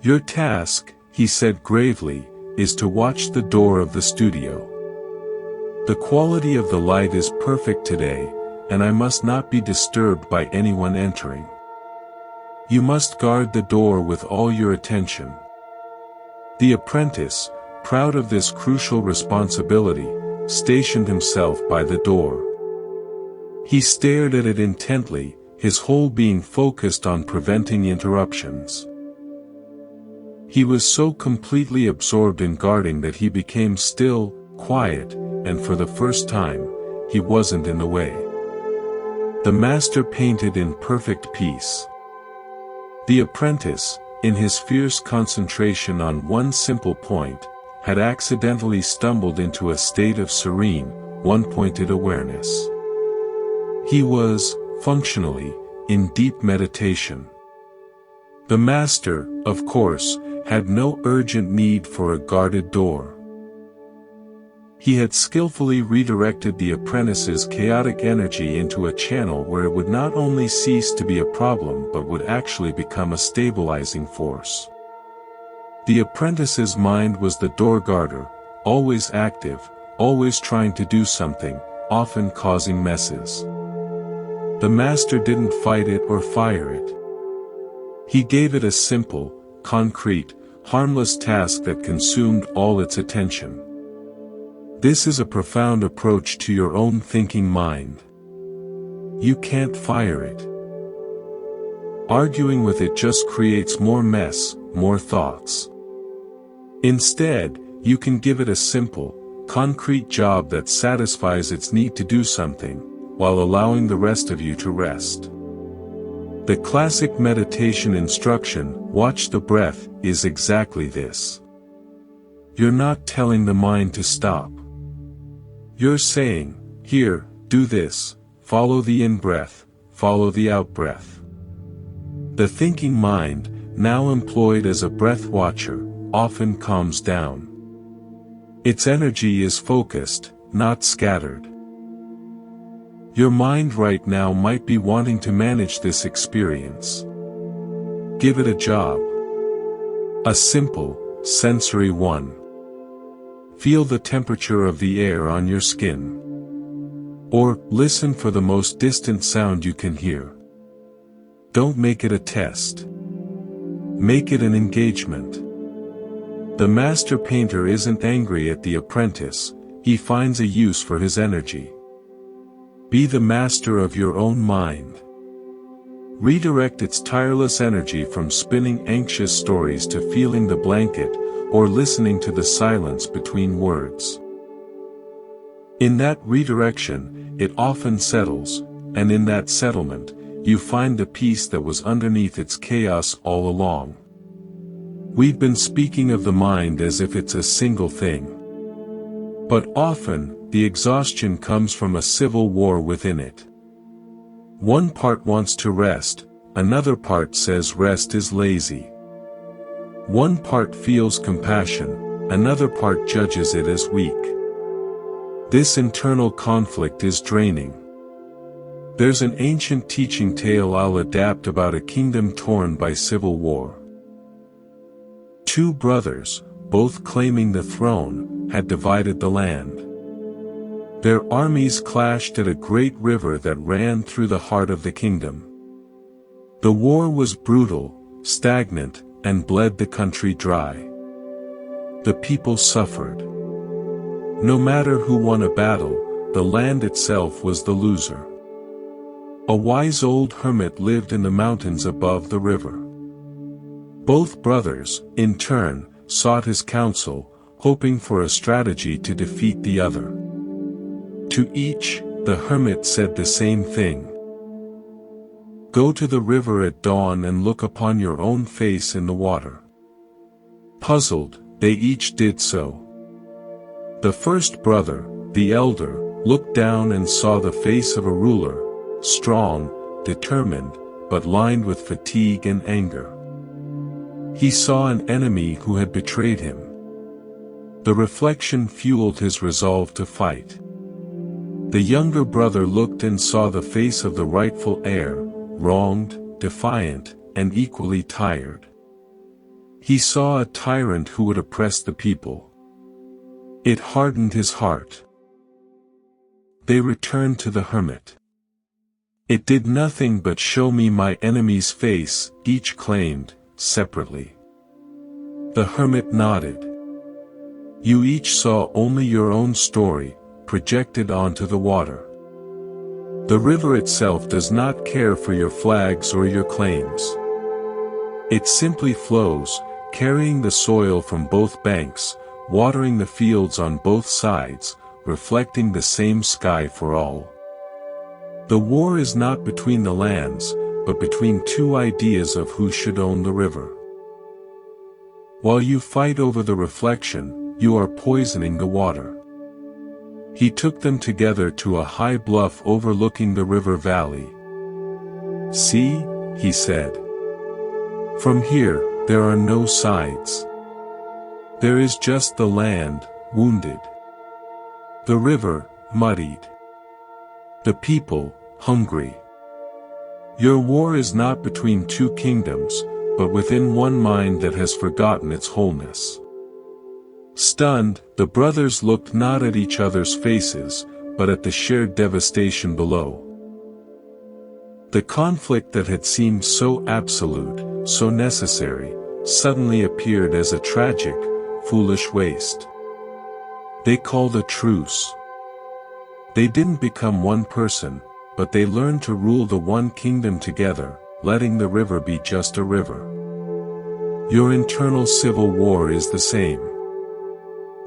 "Your task," he said gravely, "is to watch the door of the studio. The quality of the light is perfect today, and I must not be disturbed by anyone entering. You must guard the door with all your attention." The apprentice, proud of this crucial responsibility, stationed himself by the door. He stared at it intently, his whole being focused on preventing interruptions. He was so completely absorbed in guarding that he became still, quiet, and for the first time, he wasn't in the way. The master painted in perfect peace. The apprentice, in his fierce concentration on one simple point, had accidentally stumbled into a state of serene, one-pointed awareness. He was, functionally, in deep meditation. The master, of course, had no urgent need for a guarded door. He had skillfully redirected the apprentice's chaotic energy into a channel where it would not only cease to be a problem but would actually become a stabilizing force. The apprentice's mind was the door guarder, always active, always trying to do something, often causing messes. The master didn't fight it or fire it. He gave it a simple, concrete, harmless task that consumed all its attention. This is a profound approach to your own thinking mind. You can't fire it. Arguing with it just creates more mess, more thoughts. Instead, you can give it a simple, concrete job that satisfies its need to do something, while allowing the rest of you to rest. The classic meditation instruction, "Watch the breath," is exactly this. You're not telling the mind to stop. You're saying, "Here, do this, follow the in-breath, follow the out-breath." The thinking mind, now employed as a breath watcher, often calms down. Its energy is focused, not scattered. Your mind right now might be wanting to manage this experience. Give it a job. A simple, sensory one. Feel the temperature of the air on your skin. Or, listen for the most distant sound you can hear. Don't make it a test. Make it an engagement. The master painter isn't angry at the apprentice, he finds a use for his energy. Be the master of your own mind. Redirect its tireless energy from spinning anxious stories to feeling the blanket, or listening to the silence between words. In that redirection, it often settles, and in that settlement, you find the peace that was underneath its chaos all along. We've been speaking of the mind as if it's a single thing. But often, the exhaustion comes from a civil war within it. One part wants to rest, another part says rest is lazy. One part feels compassion, another part judges it as weak. This internal conflict is draining. There's an ancient teaching tale I'll adapt about a kingdom torn by civil war. Two brothers, both claiming the throne, had divided the land. Their armies clashed at a great river that ran through the heart of the kingdom. The war was brutal, stagnant, and bled the country dry. The people suffered. No matter who won a battle, the land itself was the loser. A wise old hermit lived in the mountains above the river. Both brothers, in turn, sought his counsel, hoping for a strategy to defeat the other. To each, the hermit said the same thing. Go to the river at dawn and look upon your own face in the water. Puzzled, they each did so. The first brother, the elder, looked down and saw the face of a ruler, strong, determined, but lined with fatigue and anger. He saw an enemy who had betrayed him. The reflection fueled his resolve to fight. The younger brother looked and saw the face of the rightful heir, wronged, defiant, and equally tired. He saw a tyrant who would oppress the people. It hardened his heart. They returned to the hermit. It did nothing but show me my enemy's face, each claimed, separately. The hermit nodded. You each saw only your own story, projected onto the water. The river itself does not care for your flags or your claims. It simply flows, carrying the soil from both banks, watering the fields on both sides, reflecting the same sky for all. The war is not between the lands, but between two ideas of who should own the river. While you fight over the reflection, you are poisoning the water. He took them together to a high bluff overlooking the river valley. See, he said. From here, there are no sides. There is just the land, wounded. The river, muddied. The people, hungry. Your war is not between two kingdoms, but within one mind that has forgotten its wholeness. Stunned, the brothers looked not at each other's faces, but at the shared devastation below. The conflict that had seemed so absolute, so necessary, suddenly appeared as a tragic, foolish waste. They called a truce. They didn't become one person, but they learned to rule the one kingdom together, letting the river be just a river. Your internal civil war is the same.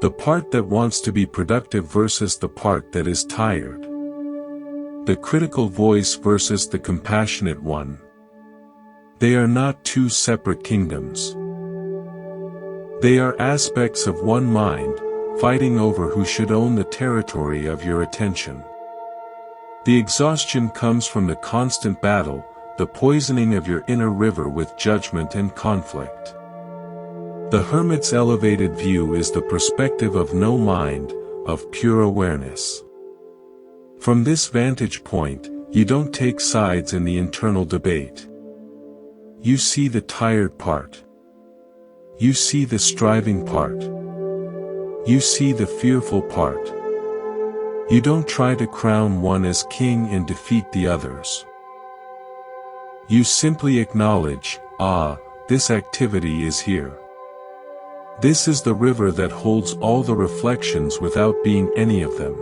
The part that wants to be productive versus the part that is tired. The critical voice versus the compassionate one. They are not two separate kingdoms. They are aspects of one mind, fighting over who should own the territory of your attention. The exhaustion comes from the constant battle, the poisoning of your inner river with judgment and conflict. The hermit's elevated view is the perspective of no mind, of pure awareness. From this vantage point, you don't take sides in the internal debate. You see the tired part. You see the striving part. You see the fearful part. You don't try to crown one as king and defeat the others. You simply acknowledge, this activity is here. This is the river that holds all the reflections without being any of them.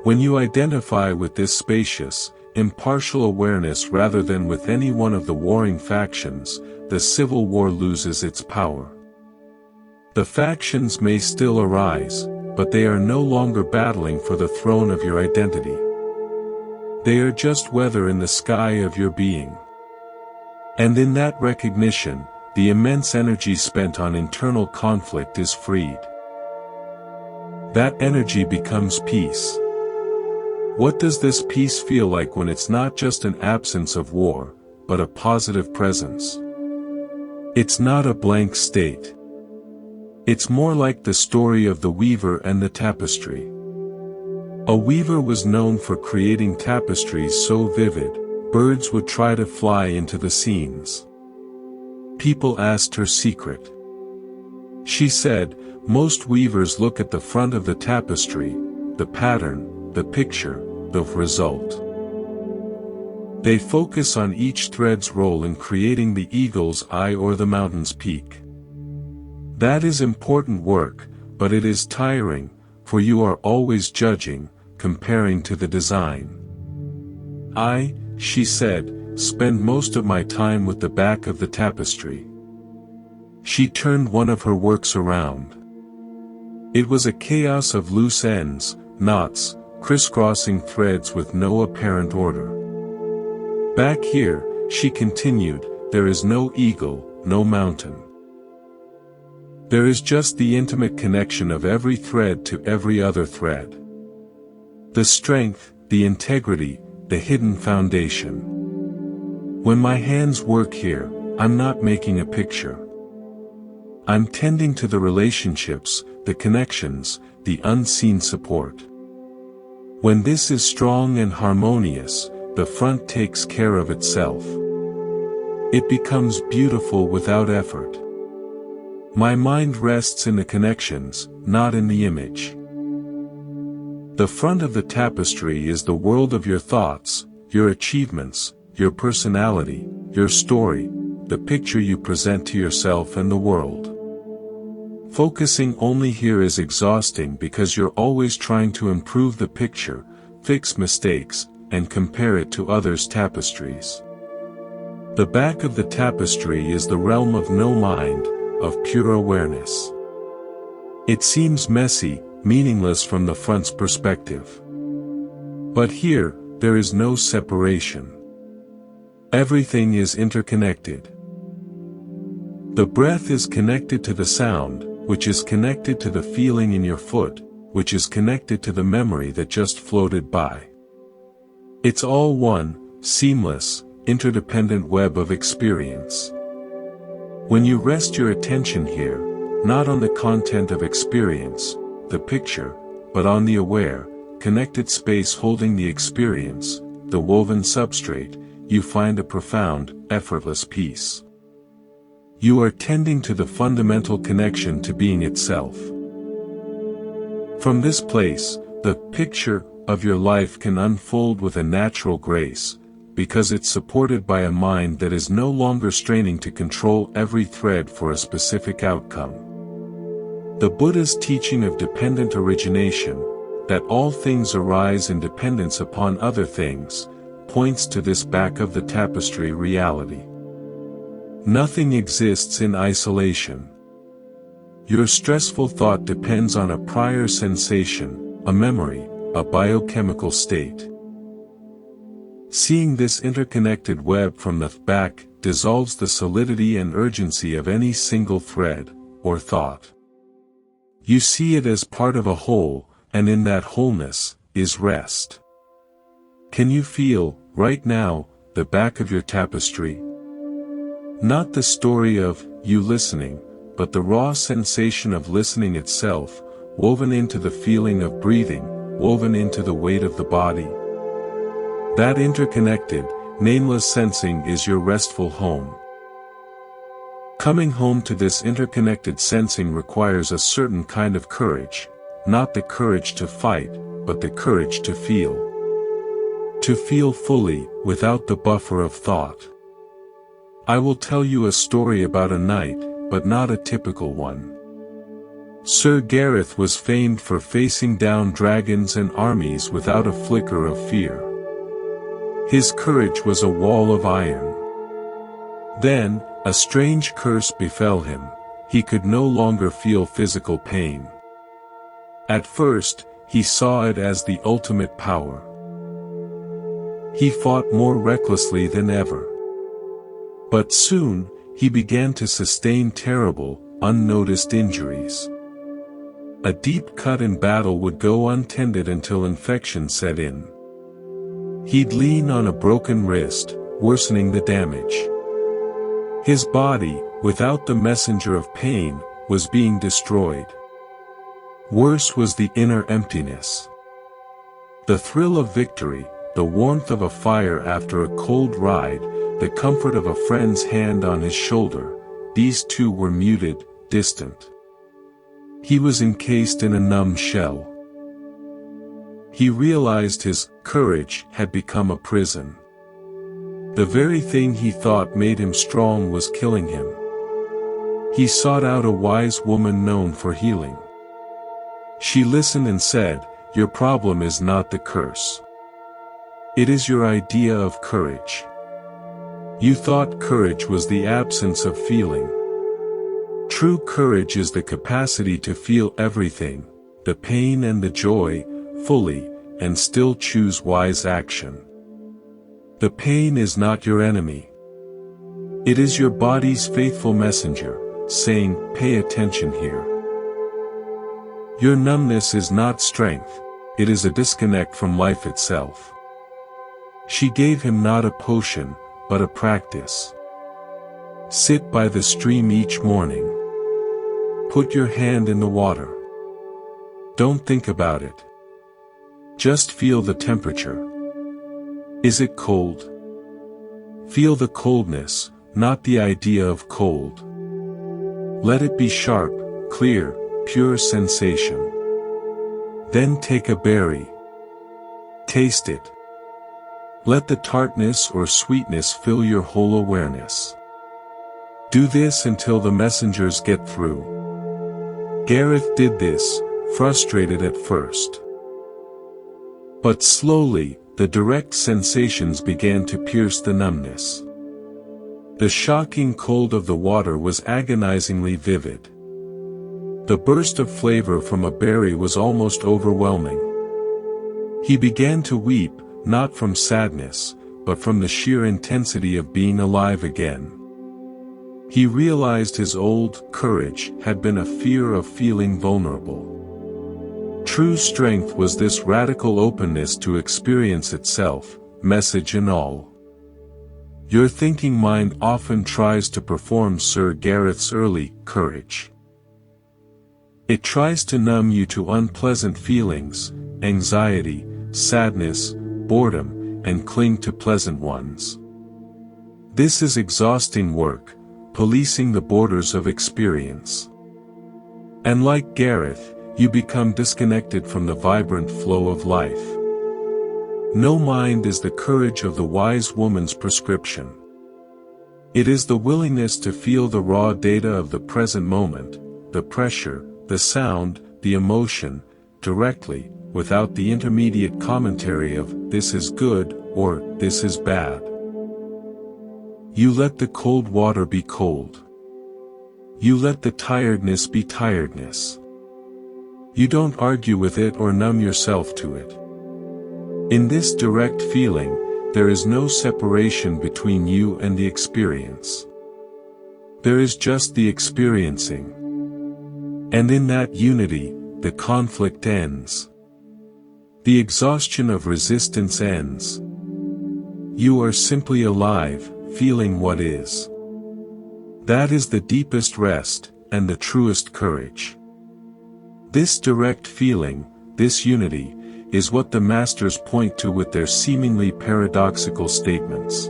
When you identify with this spacious, impartial awareness rather than with any one of the warring factions, the civil war loses its power. The factions may still arise, but they are no longer battling for the throne of your identity. They are just weather in the sky of your being. And in that recognition, the immense energy spent on internal conflict is freed. That energy becomes peace. What does this peace feel like when it's not just an absence of war, but a positive presence? It's not a blank state. It's more like the story of the weaver and the tapestry. A weaver was known for creating tapestries so vivid, birds would try to fly into the scenes. People asked her secret. She said, most weavers look at the front of the tapestry, the pattern, the picture, the result. They focus on each thread's role in creating the eagle's eye or the mountain's peak. That is important work, but it is tiring, for you are always judging, comparing to the design. She said, spend most of my time with the back of the tapestry. She turned one of her works around. It was a chaos of loose ends, knots, crisscrossing threads with no apparent order. Back here, she continued, there is no eagle, no mountain. There is just the intimate connection of every thread to every other thread. The strength, the integrity, the hidden foundation. When my hands work here, I'm not making a picture. I'm tending to the relationships, the connections, the unseen support. When this is strong and harmonious, the front takes care of itself. It becomes beautiful without effort. My mind rests in the connections, not in the image. The front of the tapestry is the world of your thoughts, your achievements, your personality, your story, the picture you present to yourself and the world. Focusing only here is exhausting because you're always trying to improve the picture, fix mistakes, and compare it to others' tapestries. The back of the tapestry is the realm of no mind, of pure awareness. It seems messy, meaningless from the front's perspective. But here, there is no separation. Everything is interconnected. The breath is connected to the sound, which is connected to the feeling in your foot, which is connected to the memory that just floated by. It's all one, seamless, interdependent web of experience. When you rest your attention here, not on the content of experience, the picture, but on the aware, connected space holding the experience, the woven substrate, you find a profound, effortless peace. You are tending to the fundamental connection to being itself. From this place, the picture of your life can unfold with a natural grace, because it's supported by a mind that is no longer straining to control every thread for a specific outcome. The Buddha's teaching of dependent origination, that all things arise in dependence upon other things, points to this back of the tapestry reality. Nothing exists in isolation. Your stressful thought depends on a prior sensation, a memory, a biochemical state. Seeing this interconnected web from the back dissolves the solidity and urgency of any single thread, or thought. You see it as part of a whole, and in that wholeness, is rest. Can you feel, right now, the back of your tapestry? Not the story of you listening, but the raw sensation of listening itself, woven into the feeling of breathing, woven into the weight of the body. That interconnected, nameless sensing is your restful home. Coming home to this interconnected sensing requires a certain kind of courage, not the courage to fight, but the courage to feel. To feel fully, without the buffer of thought. I will tell you a story about a knight, but not a typical one. Sir Gareth was famed for facing down dragons and armies without a flicker of fear. His courage was a wall of iron. Then, a strange curse befell him. He could no longer feel physical pain. At first, he saw it as the ultimate power. He fought more recklessly than ever. But soon, he began to sustain terrible, unnoticed injuries. A deep cut in battle would go untended until infection set in. He'd lean on a broken wrist, worsening the damage. His body, without the messenger of pain, was being destroyed. Worse was the inner emptiness. The thrill of victory, the warmth of a fire after a cold ride, the comfort of a friend's hand on his shoulder, these two were muted, distant. He was encased in a numb shell. He realized his courage had become a prison. The very thing he thought made him strong was killing him. He sought out a wise woman known for healing. She listened and said, "Your problem is not the curse. It is your idea of courage. You thought courage was the absence of feeling. True courage is the capacity to feel everything, the pain and the joy, fully, and still choose wise action. The pain is not your enemy. It is your body's faithful messenger, saying, 'Pay attention here.' Your numbness is not strength, it is a disconnect from life itself." She gave him not a potion, but a practice. Sit by the stream each morning. Put your hand in the water. Don't think about it. Just feel the temperature. Is it cold? Feel the coldness, not the idea of cold. Let it be sharp, clear, pure sensation. Then take a berry. Taste it. Let the tartness or sweetness fill your whole awareness. Do this until the messengers get through. Gareth did this, frustrated at first. But slowly, the direct sensations began to pierce the numbness. The shocking cold of the water was agonizingly vivid. The burst of flavor from a berry was almost overwhelming. He began to weep, not from sadness, but from the sheer intensity of being alive again. He realized his old courage had been a fear of feeling vulnerable. True strength was this radical openness to experience itself, message and all. Your thinking mind often tries to perform Sir Gareth's early courage. It tries to numb you to unpleasant feelings, anxiety, sadness, boredom, and cling to pleasant ones. This is exhausting work, policing the borders of experience. And like Gareth, you become disconnected from the vibrant flow of life. No mind is the courage of the wise woman's prescription. It is the willingness to feel the raw data of the present moment, the pressure, the sound, the emotion, directly, without the intermediate commentary of, "This is good," or, "This is bad." You let the cold water be cold. You let the tiredness be tiredness. You don't argue with it or numb yourself to it. In this direct feeling, there is no separation between you and the experience. There is just the experiencing. And in that unity, the conflict ends. The exhaustion of resistance ends. You are simply alive, feeling what is. That is the deepest rest, and the truest courage. This direct feeling, this unity, is what the masters point to with their seemingly paradoxical statements.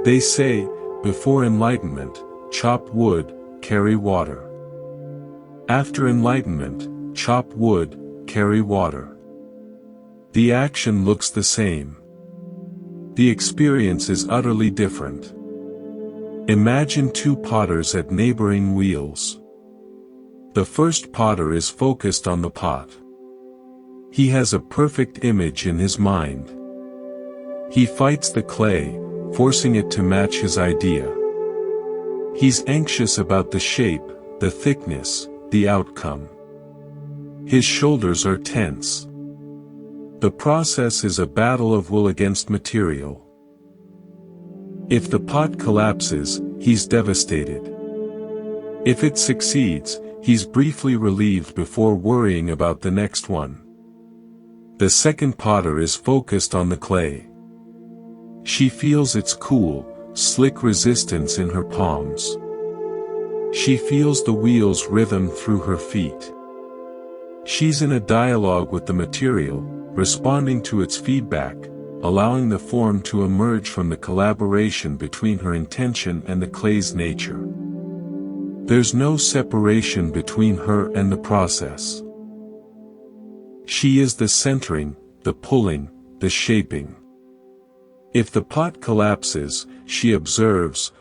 They say, before enlightenment, chop wood, carry water. After enlightenment, chop wood, carry water. The action looks the same. The experience is utterly different. Imagine two potters at neighboring wheels. The first potter is focused on the pot. He has a perfect image in his mind. He fights the clay, forcing it to match his idea. He's anxious about the shape, the thickness, the outcome. His shoulders are tense. The process is a battle of will against material. If the pot collapses, he's devastated. If it succeeds, he's briefly relieved before worrying about the next one. The second potter is focused on the clay. She feels its cool, slick resistance in her palms. She feels the wheel's rhythm through her feet. She's in a dialogue with the material, responding to its feedback, allowing the form to emerge from the collaboration between her intention and the clay's nature. There's no separation between her and the process. She is the centering, the pulling, the shaping. If the pot collapses, she observes,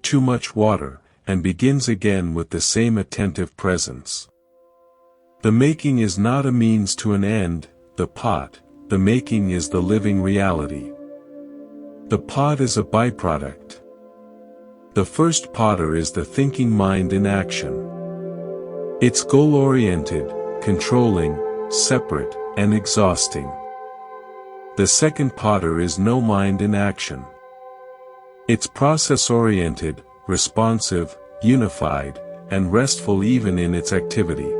too much water, and begins again with the same attentive presence. The making is not a means to an end, the pot, the making is the living reality. The pot is a byproduct. The first potter is the thinking mind in action. It's goal-oriented, controlling, separate, and exhausting. The second potter is no mind in action. It's process-oriented, responsive, unified, and restful even in its activity.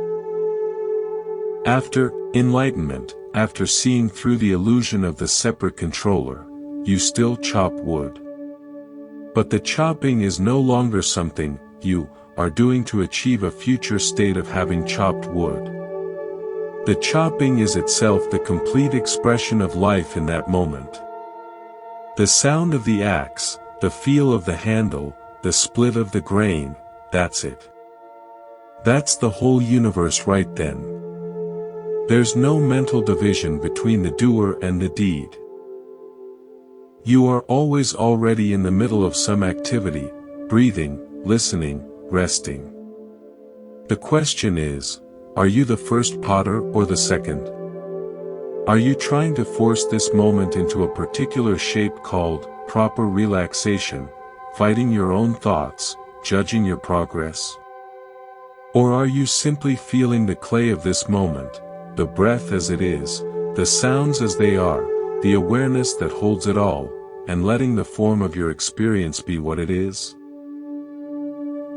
After enlightenment, after seeing through the illusion of the separate controller, you still chop wood. But the chopping is no longer something you are doing to achieve a future state of having chopped wood. The chopping is itself the complete expression of life in that moment. The sound of the axe, the feel of the handle, the split of the grain, that's it. That's the whole universe right then. There's no mental division between the doer and the deed. You are always already in the middle of some activity, breathing, listening, resting. The question is, are you the first potter or the second? Are you trying to force this moment into a particular shape called proper relaxation, fighting your own thoughts, judging your progress? Or are you simply feeling the clay of this moment, the breath as it is, the sounds as they are, the awareness that holds it all, and letting the form of your experience be what it is?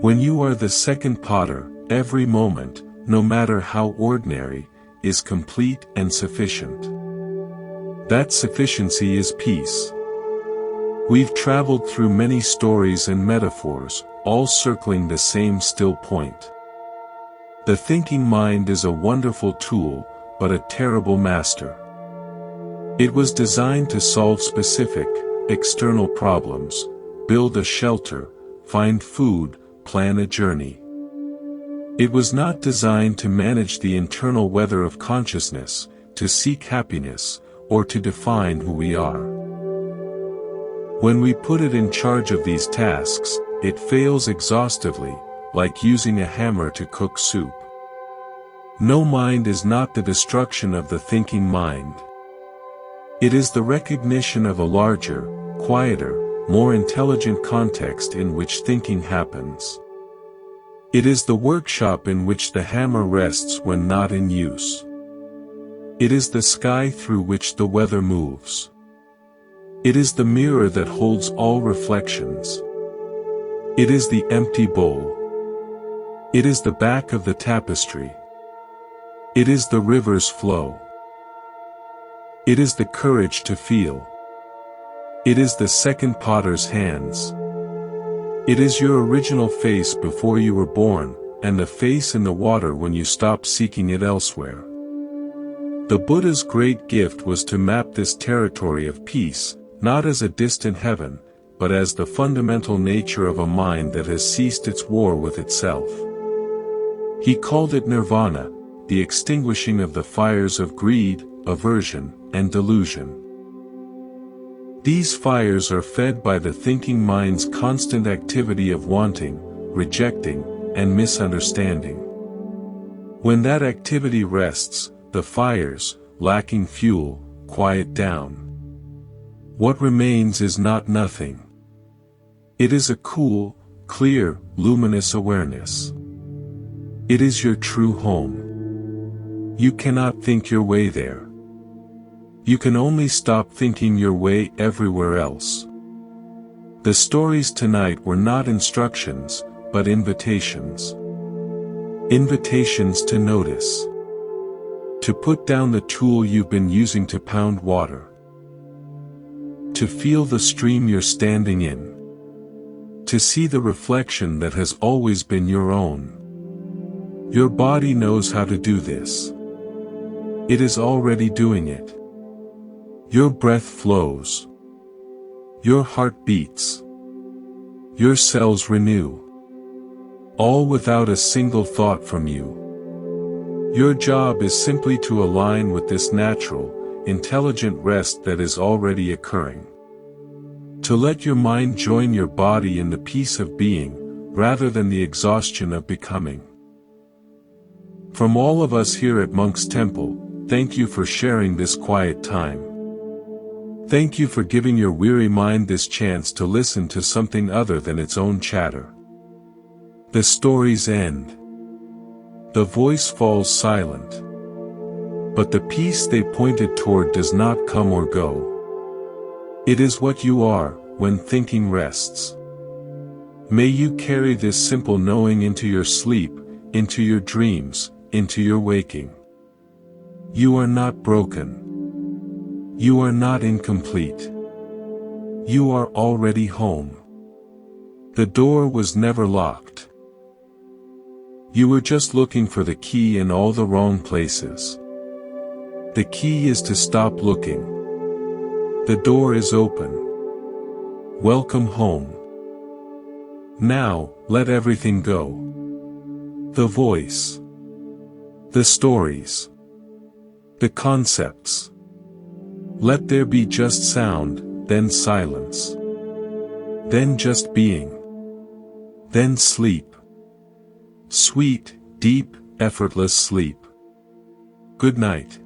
When you are the second potter, every moment, no matter how ordinary, is complete and sufficient. That sufficiency is peace. We've traveled through many stories and metaphors, all circling the same still point. The thinking mind is a wonderful tool, but a terrible master. It was designed to solve specific, external problems, build a shelter, find food, plan a journey. It was not designed to manage the internal weather of consciousness, to seek happiness, or to define who we are. When we put it in charge of these tasks, it fails exhaustively, like using a hammer to cook soup. No mind is not the destruction of the thinking mind. It is the recognition of a larger, quieter, more intelligent context in which thinking happens. It is the workshop in which the hammer rests when not in use. It is the sky through which the weather moves. It is the mirror that holds all reflections. It is the empty bowl. It is the back of the tapestry. It is the river's flow. It is the courage to feel. It is the second potter's hands. It is your original face before you were born, and the face in the water when you stopped seeking it elsewhere. The Buddha's great gift was to map this territory of peace, not as a distant heaven, but as the fundamental nature of a mind that has ceased its war with itself. He called it nirvana, the extinguishing of the fires of greed, aversion, and delusion. These fires are fed by the thinking mind's constant activity of wanting, rejecting, and misunderstanding. When that activity rests, the fires, lacking fuel, quiet down. What remains is not nothing. It is a cool, clear, luminous awareness. It is your true home. You cannot think your way there. You can only stop thinking your way everywhere else. The stories tonight were not instructions, but invitations. Invitations to notice. To put down the tool you've been using to pound water. To feel the stream you're standing in. To see the reflection that has always been your own. Your body knows how to do this. It is already doing it. Your breath flows. Your heart beats. Your cells renew. All without a single thought from you. Your job is simply to align with this natural, intelligent rest that is already occurring. To let your mind join your body in the peace of being, rather than the exhaustion of becoming. From all of us here at Monk's Temple, thank you for sharing this quiet time. Thank you for giving your weary mind this chance to listen to something other than its own chatter. The stories end. The voice falls silent. But the peace they pointed toward does not come or go. It is what you are, when thinking rests. May you carry this simple knowing into your sleep, into your dreams, into your waking. You are not broken. You are not incomplete. You are already home. The door was never locked. You were just looking for the key in all the wrong places. The key is to stop looking. The door is open. Welcome home. Now, let everything go. The voice. The stories. The concepts. Let there be just sound, then silence. Then just being. Then sleep. Sweet, deep, effortless sleep. Good night.